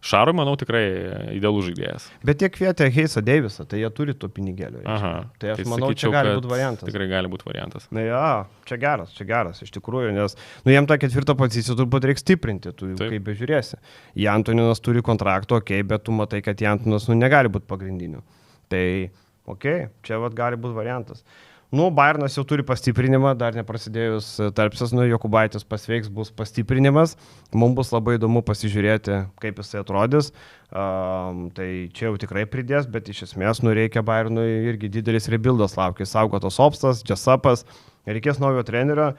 Šarui, manau, tikrai idealus žaidėjas. Bet jie kvietė Heisą Deivisą, tai jie turi tų pinigėlių. Aha. Tai aš manau, čia gali būti variantas. Tikrai gali būti variantas. Na ja, čia geras, iš tikrųjų, nes jiem tą 4 poziciją turbūt reikia stiprinti, tu kaip bežiūrėsi. Jantoninas turi kontraktą, bet tu matai, kad Jantonas negali būti pagrindiniu. Tai čia gali būti variantas. Bayernas jau turi pastiprinimą, dar neprasidėjus tarpsės, Jokubaitis pasveiks, bus pastiprinimas. Mums bus labai įdomu pasižiūrėti, kaip jisai atrodys. Tai čia jau tikrai pridės, bet iš esmės reikia Bayernui irgi didelis rebuildas laukia. Saugotas Opstas, Džesapas, reikės naujo trenerio.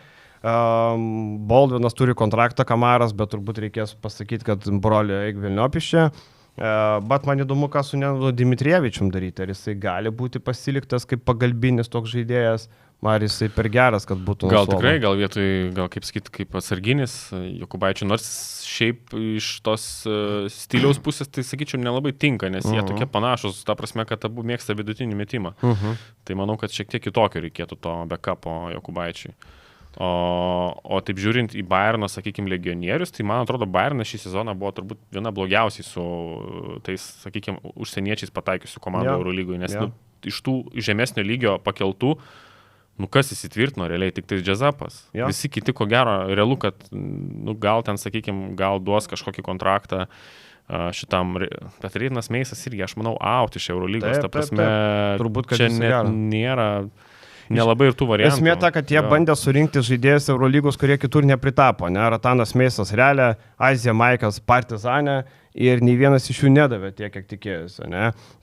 Baldvinas turi kontraktą Kamaras, bet turbūt reikės pasakyti, kad brolio eik Vilniopiščia. Bet man įdomu, ką su Dimitrievičium daryti. Ar jisai gali būti pasiliktas kaip pagalbinis toks žaidėjas, ar jisai per geras, kad būtų... Gal tikrai, gal vietoj, kaip sakyti, kaip atsarginis Jokubaičiui, nors šiaip iš tos stiliaus pusės, tai sakyčiau, nelabai tinka, nes jie tokie panašus, ta prasme, kad abu mėgsta vidutinį metimą. Tai manau, kad šiek tiek kitokio reikėtų to backupo Jokubaičiui. O taip žiūrint į Bayerno, sakykime, legionierius, tai man atrodo, Bayernas šį sezoną buvo turbūt viena blogiausiai su tais, sakykime, užsieniečiais pataikiusių komandų Eurolygoje, nes iš tų žemesnio lygio pakeltų, kas įsitvirtino realiai, tik tais Džezapas. Visi kiti, ko gero, realu, kad gal ten, sakykime, gal duos kažkokį kontraktą šitam, bet Reinas Meisas irgi, aš manau, out iš Eurolygos, ta prasme, turbūt, čia nėra... Nelabai ir tų variantų. Esmė ta, kad jie bandė surinkti žaidėjus Eurolygos, kurie kitur nepritapo. Ratanas Meisas Realė, Azija Maikas Partizanė ir nei vienas iš jų nedavė tiek, kiek tikėjusi.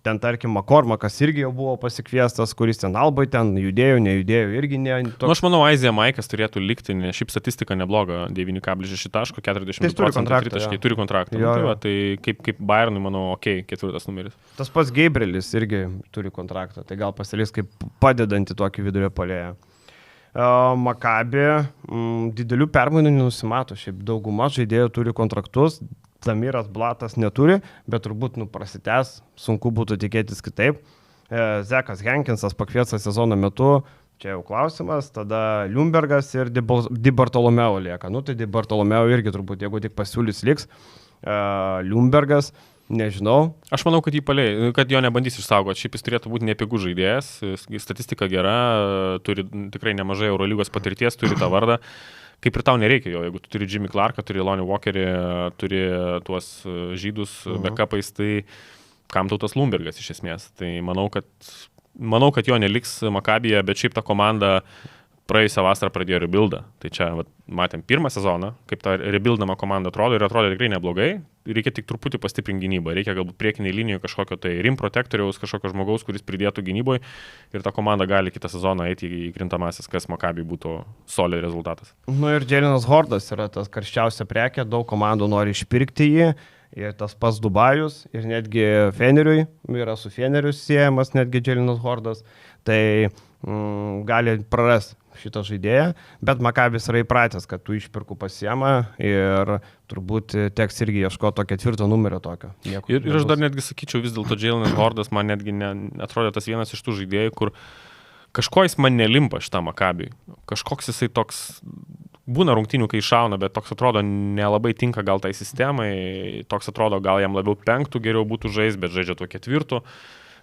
Ten, tarkim, Makormakas irgi jau buvo pasikviestas, kuris ten Albai ten judėjo, nejudėjo irgi ne. Aš manau, Azija Maikas turėtų likti, nes šiaip statistika nebloga, 9,6 taško, 40% taškai, turi kontraktą. Tai kaip Bayernui, manau, 4 numeris. Tas pats Gabrielis irgi turi kontraktą, tai gal pasilis kaip padedantį tokį vidurio puolėją. Maccabi didelių permainų nenusimato, šiaip dauguma žaidėjų turi kontraktus. Zamiras Blatas neturi, bet turbūt prasitęs, sunku būtų tikėtis kitaip. Zekas Henkinsas pakviestas sezono metu, čia jau klausimas, tada Ljungbergas ir Di Bartolomeo lieka. Tai Di Bartolomeo irgi turbūt, jeigu tik pasiūlys liks. Ljungbergas, nežinau. Aš manau, kad jo nebandys išsaugoti, šiaip jis turėtų būti nepigų žaidėjas, statistika gera, turi tikrai nemažai Eurolygos patirties, turi tą vardą. Kaip ir tau nereikia jo, jeigu tu turi Jimmy Clarką, turi Lonnie Walkerį, turi tuos žydus backupais, tai kam tau tas Ljungbergas iš esmės. Tai manau, kad jo neliks Maccabyje, bet šiaip ta komanda praėjusią vasarą pradėjo rebuildą. Tai čia matėm pirmą sezoną, kaip ta rebuildama komanda atrodo ir atrodo tikrai neblogai. Reikia tik truputį pastiprinti gynybą. Reikia galbūt priekiniai linijoje kažkokio tai rim protektoriaus, kažkokio žmogaus, kuris pridėtų gynyboje ir ta komanda gali kitą sezoną eiti į krintamasis, kas Maccaby būtų solid rezultatas. Ir Jalinas Hordas yra tas karščiausia prekė, daug komandų nori išpirkti jį. Ir tas pats Dubajus, ir netgi Feneriui, yra su Feneriu siejamas netgi Jalinas Hordas, tai gali prarasti šitą žaidėją, bet Makabis yra įpratęs, kad tų išpirkų pasiema ir turbūt teks irgi ieškoti to 4 numerio tokio. Ir aš dar netgi sakyčiau, vis dėlto Jaylenas Hordas man netgi atrodė tas vienas iš tų žaidėjų, kur kažko jis man nelimpa šitam Makabiui. Kažkoks jisai toks, būna rungtynių, kai iššauna, bet toks atrodo nelabai tinka gal tai sistemai, toks atrodo gal jam labiau 5 geriau būtų žaisti, bet žaidžia tuo 4.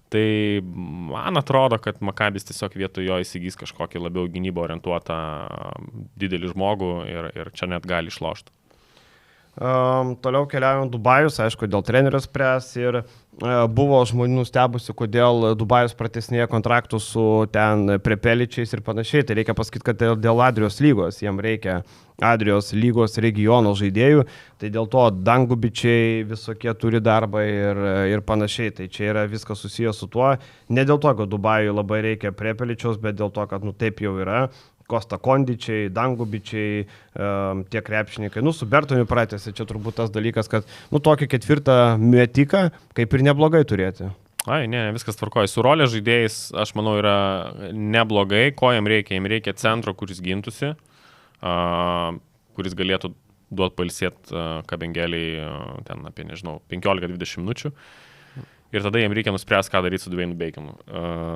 Tai man atrodo, kad Makabis tiesiog vietoj jo įsigys kažkokį labiau gynybą orientuotą didelį žmogų ir čia net gali išlošti. Toliau keliaujant Dubajus, aišku, dėl trenerio spręs ir buvo žmonių nustebusi, kodėl Dubajus pratęsinėja kontraktus su ten Prepeličiais ir panašiai. Tai reikia pasakyti, kad dėl Adrijos lygos, jiem reikia Adrijos lygos regiono žaidėjų, tai dėl to Dangubičiai visokie turi darbą ir panašiai. Tai čia yra viskas susijęs su tuo, ne dėl to, kad Dubajui labai reikia Prepeličiaus, bet dėl to, kad taip jau yra. Kosta Kondičiai, Dangubičiai, tie krepšininkai. Su Bertoniu pratęsė, čia turbūt tas dalykas, kad tokį 4 metiką kaip ir neblogai turėti. Ne, viskas tvarkoja. Su rolė žaidėjais, aš manau, yra neblogai. Ko jam reikia? Jam reikia centro, kuris gintųsi, kuris galėtų duoti pailsėti kabengeliai ten apie, 15-20 minučių. Ir tada jiem reikia nuspręsti, ką daryti su Dwayne Baconu.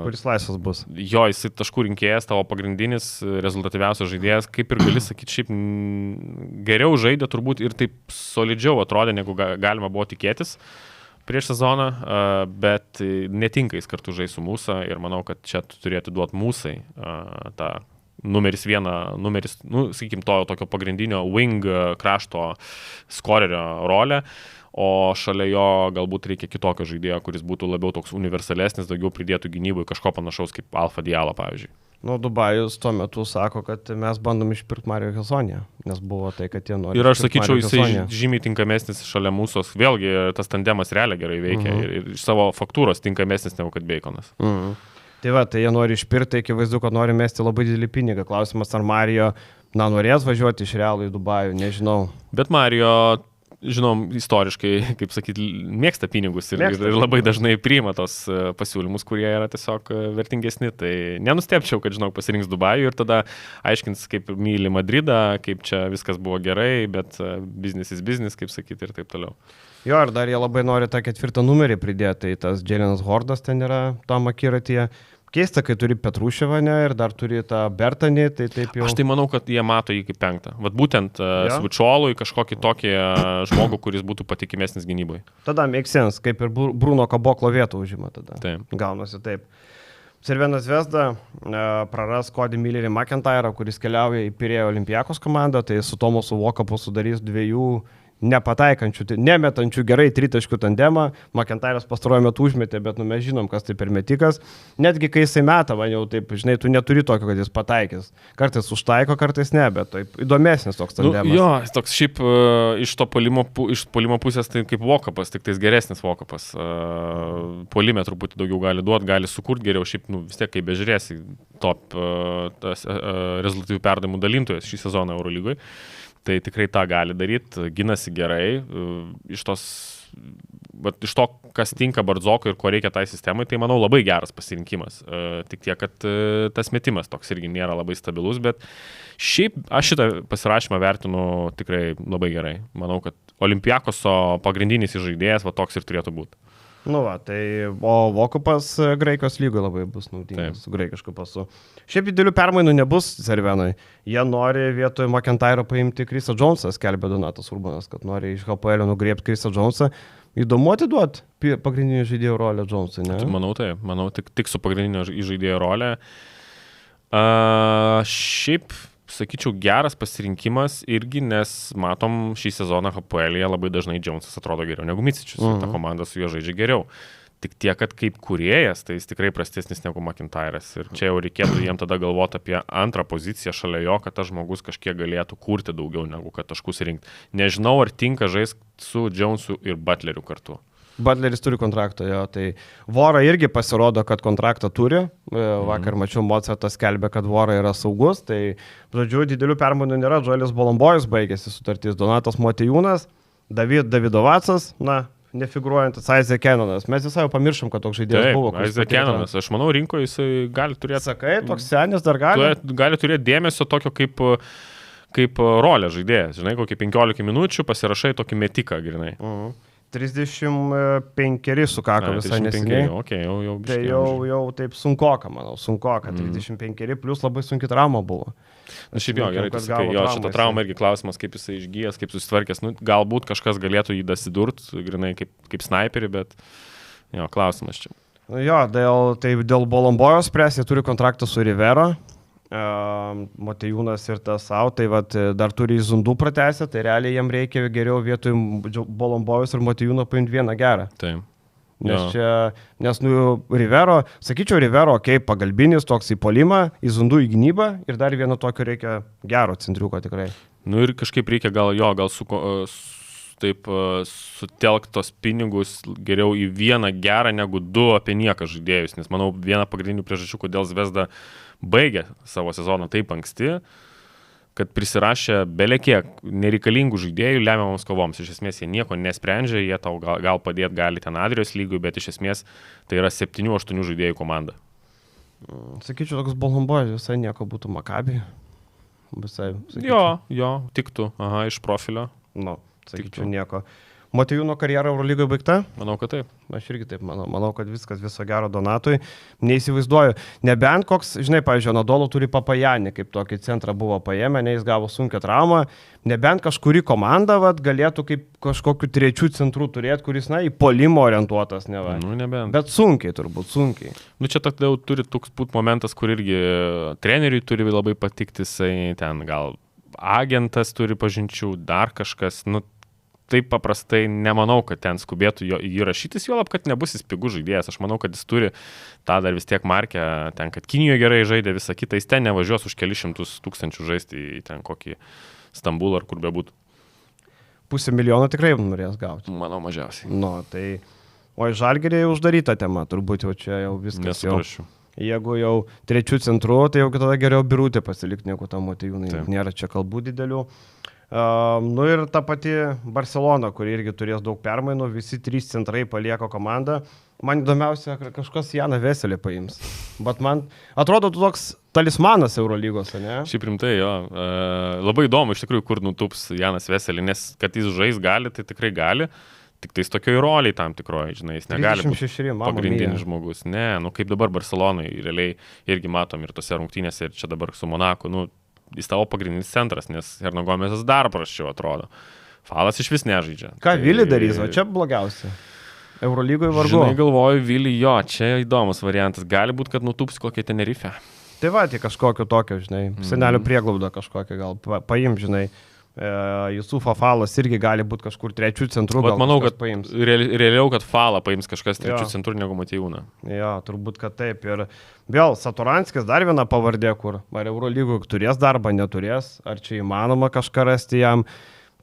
Kuris laisvas bus. Jo, jis taškų rinkėjas, tavo pagrindinis, rezultatyviausias žaidėjas, kaip ir gali sakyti, šiaip geriau žaidė turbūt ir taip solidžiau atrodė, negu galima buvo tikėtis prieš sezoną, bet netinka jis kartu žais su Musa ir manau, kad čia turėtų duoti Musai tą numeris 1, sakykim, to tokio pagrindinio wing krašto skorerio rolę. O šalia jo galbūt reikia kitokio žaidėjo, kuris būtų labiau toks universalesnis, daugiau pridėtų gynybui, kažko panašaus kaip Alfa Diallo, pavyzdžiui. Dubajus tuo metu sako, kad mes bandom išpirkti Mario Hezonę, nes buvo tai, kad jie nori. Ir aš sakyčiau, jisai žymiai tinkamesnis šalia mūsų, vėlgi tas tandemas realiai gerai veikia ir iš savo faktūros tinkamesnis negu kad Baconas. Tai va, tai jie nori išpirkti, akivaizdu, kad nori mesti labai didelį pinigą. Klausimas, ar Mario, norės važiuoti iš Realo į Dubajų, nežinau. Bet Mario, žinom, istoriškai, kaip sakyti, mėgsta pinigus ir labai dažnai priima tos pasiūlymus, kurie yra tiesiog vertingesni. Tai nenustepčiau, kad, pasirinks Dubajų ir tada aiškins, kaip myli Madridą, kaip čia viskas buvo gerai, bet business is business, kaip sakyti, ir taip toliau. Jo, ir dar jie labai nori tą 4 numerį pridėti, tai tas Jaylenas Hordas ten yra tam akiratyje. Keista, kai turi Petruševą ir dar turi tą Bertanį, tai taip jau. Aš tai manau, kad jie mato jį kaip 5. Vat būtent Svičiolui kažkokį tokį žmogų, kuris būtų patikimesnis gynybai. Tada make sense, kaip ir Bruno Kaboklo vietą užima tada. Taip. Gaunasi taip. Cervena Zvezda praras Cody Millerį McIntyrą, kuris keliauja į Pirėjo Olimpiakos komandą, tai su Tomasu Vokapu sudarys 2 nepataikančių, nemetančių gerai 3 tandemą. McIntyras pastaruoju metu užmetė, bet mes žinom, kas tai per metikas. Netgi kai jisai meta, man jau taip, tu neturi tokio, kad jis pataikys. Kartais užtaiko, kartais ne, bet taip įdomesnis toks tandemas. Jo, toks šiaip iš puolimo pusės tai kaip Vokapas, tik tais geresnis Vokapas. Puolime truputį daugiau gali duoti, gali sukurti geriau, šiaip vis tiek, kai bežiūrėsi, top rezultatyvių perdavimų dalintojas šį sezoną Eurolygoje. Tai tikrai tą gali daryti, ginasi gerai, iš to, kas tinka Bardzokui ir ko reikia tai sistemai, tai manau labai geras pasirinkimas. Tik tiek, kad tas metimas toks irgi nėra labai stabilus, bet šiaip aš šitą pasirašymą vertinu tikrai labai gerai. Manau, kad Olimpiakoso pagrindinis žaidėjas toks ir turėtų būti. O Vokupas Graikijos lygoje labai bus naudingas su graikišku pasu. Šiaip didelių permainų nebus Cervenai. Jie nori vietoj McIntyro paimti Chrisą Jonesą, skelbė Donatas Urbanas, kad nori iš HPL nugriebti Chrisą Jonesą. Įdomu atiduoti pagrindinio žaidėjo rolę Jonesui, ne? Manau, tik su pagrindinio žaidėjo rolė. Šiaip sakyčiau, geras pasirinkimas irgi, nes matom šį sezoną HPL-ėje labai dažnai Jonesas atrodo geriau negu Micičius. Ta komanda su juo žaidžia geriau. Tik tiek, kad kaip kūrėjas, tai jis tikrai prastesnis negu McIntyras. Ir čia jau reikėtų jiem tada galvoti apie antrą poziciją šalia jo, kad tas žmogus kažkiek galėtų kurti daugiau negu kad taškus rinkti. Nežinau, ar tinka žaisti su Jonesu ir Butleriu kartu. Butleris turi kontraktą, jo, tai Vora irgi pasirodo, kad kontraktą turi. Vakar mačiau, Mozartas skelbė, kad Vora yra saugus, tai, žodžiu, didelių permainų nėra. Joelis Bolombojus baigėsi sutartys, Donatas Motiejūnas, Davidovacas, nefiguruojantis Isaac Canonas. Mes visai jau pamiršom, kad toks žaidėjas buvo. Isaac Canonas, aš manau, rinkoje jisai gali turėti... Sakai, toks senis dar gali? Gali turėti dėmesio tokio kaip rolė žaidėjas. Žinai, kokį 15 minučių pasirašai tokį metiką, grinai. 35 sukako visai neseniai. Okay, jau tai jau taip sunkoka, manau, 35 plus labai sunki trauma buvo. Na šiaip gerai, tai sakai, šitą traumą irgi klausimas, kaip jisai išgyjęs, kaip susitvarkęs. Galbūt kažkas galėtų jį dasidurt, grinai kaip sniperį, bet klausimas čia. Dėl Bolombojos spręs, jie turi kontraktą su Rivero. Motejūnas ir tas tai dar turi Zundų pratęsę, tai realiai jam reikia geriau vietoj Bolombojus ir Motejūno paimti vieną gerą. Taip. Nes Rivero, sakyčiau, Rivero, pagalbinis toks į polimą, į Zundų į gynybą ir dar vieno tokio reikia gero centriuko tikrai. Ir kažkaip reikia gal sutelktos pinigus geriau į vieną gerą negu du apie nieką žaidėjus, nes manau viena pagrindinių priežasčių, kodėl Zvezda baigė savo sezoną taip anksti, kad prisirašė belekiek nereikalingų žaidėjų lemiamoms kovoms. Iš esmės jie nieko nesprendžia, jie tau gal padėti gali ten Adrijos lygui, bet iš esmės tai yra 7-8 žaidėjų komanda. Sakyčiau, toks Bolombojus visai nieko būtų Maccabi. Visai. Jo, tiktų. Iš profilio. Sakyčiau, nieko. Motejūno karjera Eurolygoje baigta? Manau, kad taip. Aš irgi taip manau. Manau, kad viskas viso gero Donatui. Neįsivaizduoju. Nebent koks, žinai, pavyzdžiui, Anadolu turi Papajanį, kaip tokį centrą buvo paėmę, jis gavo sunkią traumą. Nebent kažkuri komanda galėtų kaip kažkokiu trečių centrų turėti, kuris, į polimo orientuotas, neva. Nebent. Bet sunkiai, turbūt, sunkiai. Čia tada jau turi toks būt momentas, kur irgi treneriui turi labai patikti, jisai ten gal agentas turi pažinčių, dar kažkas, taip paprastai nemanau, kad ten skubėtų jį rašytis, juolab, kad nebus jis pigus žaidėjas. Aš manau, kad jis turi tą dar vis tiek markę, ten, kad Kinijoje gerai žaidė visą kitą, jis ten nevažiuos už kelius šimtus tūkstančių žaisti į ten kokį Stambulą ar kur bebūtų. 500,000 tikrai norės gauti. Manau, mažiausiai. O į Žalgirį uždaryta tema, turbūt jau čia jau viskas. Nesuprasčiau. Jeigu jau trečių centrų, tai jau tada geriau Birutė pasilikti negu tam Motejūnai. Nėra čia kalbų didelių. Ir ta pati Barcelona, kuri irgi turės daug permainų, visi 3 centrai palieka komandą. Man įdomiausia, kažkas Janą Veselį paims. Bet man atrodo, tu toks talismanas Eurolygos, ne? Šiaip rimtai, labai įdomu iš tikrųjų, kur nutups Janas Veselį, nes kad jis žais gali, tai tikrai gali. Tik tais tokioj roliai tam tikroji, žinai, jis negali būti pagrindinis žmogus. Ne, kaip dabar Barcelonai, realiai irgi matom ir tose rungtynėse, ir čia dabar su Monaku, jis tavo pagrindinis centras, nes Hernagomėsas dar prasčiau atrodo. Falas iš vis nežaidžia. Ką Vili darys, o čia blogiausia? Eurolygoje vargu. Žinai, galvoju, Vili, čia įdomus variantas. Gali būti, kad nutups kokią Tenerife. Tai tai kažkokio tokio, žinai, senelio prieglaudą kažkokią gal paim, žinai. Jusufo Falas irgi gali būti kažkur trečių centrų. Bet manau, kad paims. Realiau, kad Falą paims kažkas trečių centrų negu Motejūną. Turbūt, kad taip. Ir vėl Satoranskis dar viena pavardė, kur ar Eurolygų turės darbą, neturės, ar čia įmanoma kažką rasti jam.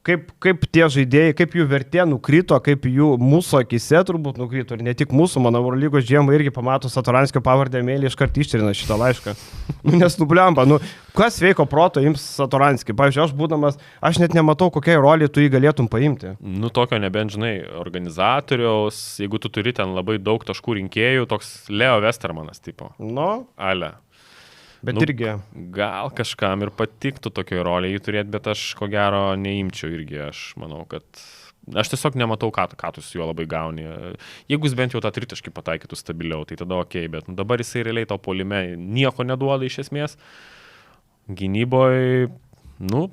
Kaip tie žaidėjai, kaip jų vertė nukrito, kaip jų mūsų akise turbūt nukrito, ir ne tik mūsų, mano Eurolygos žiemą irgi pamato Satoranskio pavardę mėlį, iškart ištrina šitą laišką. Nes nubliamba, kas sveiko proto ims Satoranskį? Pavyzdžiui, aš būdamas, aš net nematau, kokiai roliai tu jį galėtum paimti. Tokio nebent, žinai, organizatoriaus, jeigu tu turi ten labai daug taškų rinkėjų, toks Leo Westermanas tipo. Ale. Bet irgi. Gal kažkam ir patiktų tokio rolį jį turėti, bet aš ko gero neimčiau irgi. Aš manau, kad aš tiesiog nematau, ką tu su juo labai gauni. Jeigu jis bent jau tą tritaškį pataikytų stabiliau, tai tada okei, bet dabar jisai realiai tau puolime nieko neduoda iš esmės. Gynyboje,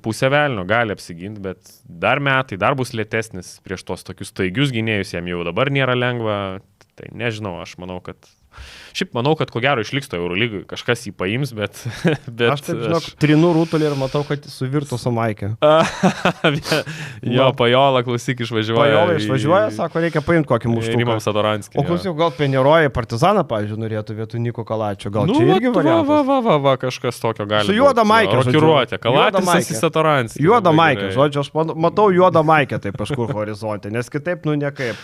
pusę velnio gali apsiginti, bet dar metai, dar bus lėtesnis prieš tos tokius staigius gynėjus, jam jau dabar nėra lengva. Tai nežinau, aš manau, kad ko gero išliks to Eurolygai, kažkas jį paims, bet aš taip žinau, trinu rūtulį ir matau, kad suvirtų su Maikė. Pajola, klausyk, išvažiuoja. Pajola išvažiuoja, sako, reikia paimti kokį muštuką. Rimam Satoranskį. O klausyk, gal Peneroja Partizaną, pavyzdžiui, norėtų vietoj Niko Kalačio. Gal čia irgi variantas? Kažkas tokio gali. Su juoda Maikė. Rokiruotė, Kalatis į Satoranskį. Juoda Maikė, žodžiu, aš matau juodą Maikė taip kažkur horizonte, nes kitaip, nekaip.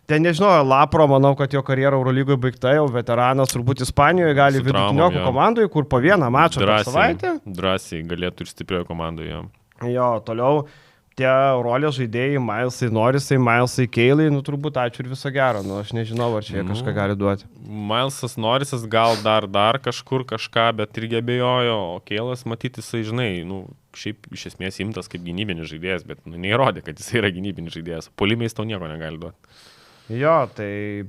Ten nežinau, Lapro, manau, kad jo karjera Eurolygoje baigta, jau veteranas turbūt Ispanijoje gali vidutiniokų komandoje, kur po vieną mačą per savaitę. Drąsiai galėtų ir stipriojo komandoje. Toliau tie rolės žaidėjai, Milesai Norrisai, Milesai Keilai, nu turbūt ačiū ir viso gero, nu aš nežinau, ar čia kažką gali duoti. Milesas Norrisas gal dar kažkur kažką, bet irgi abejojo, o Keilas matyti jisai, žinai, nu, šiaip iš esmės imtas kaip gynybinis žaidėjas, bet nu, neįrodė, kad jisai yra gynybinis žaidėjas. Puolimiais tau nieko negali duoti. Jo, tai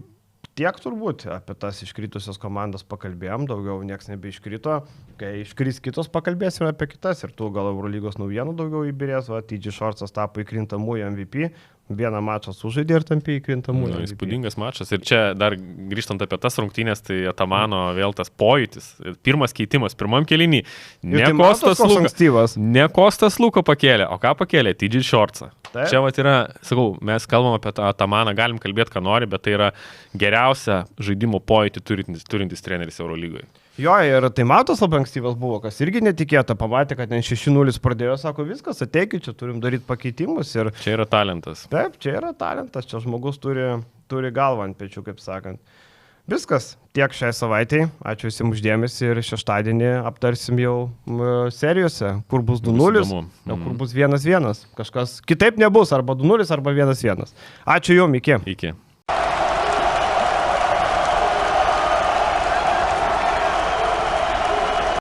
tiek turbūt apie tas iškritusios komandas pakalbėjom, daugiau nieks nebeiškrito. Kai iškris kitos, pakalbėsime apie kitas ir tu gal Eurolygos naujienų daugiau įbirės, va, TJ Shortsas tapo įkrintamųjų MVP, vieną mačą sužaidė ir tampė įkrintamųjų MVP. Įspūdingas mačas. Ir čia dar grįžtant apie tas rungtynės, tai Atamano vėl tas pojūtis. Pirmas keitimas, pirmam kėlinį. Ne Kostas Luko pakėlė, o ką pakėlė? TJ Shortsą. Taip. Čia vat yra, sakau, mes kalbam apie Atamaną, galim kalbėti, ką nori, bet tai yra geriausia žaidimo pojūtį turintis treneris Eurolygoje. Jo, ir tai matos labai ankstyvas buvo, kas irgi netikėta, pamatė, kad ten 6-0 pradėjo, sako, viskas, ateikit, čia turim daryti pakeitimus. Ir... Čia yra talentas. Taip, čia yra talentas, čia žmogus turi galvą ant pečių, kaip sakant. Viskas, tiek šiai savaitėj, ačiū visiems uždėmesi ir šeštadienį aptarsim jau serijose, kur bus 2-0, o kur bus 1-1. Kažkas kitaip nebus, arba 2-0, arba 1-1. Ačiū jums, iki. Iki.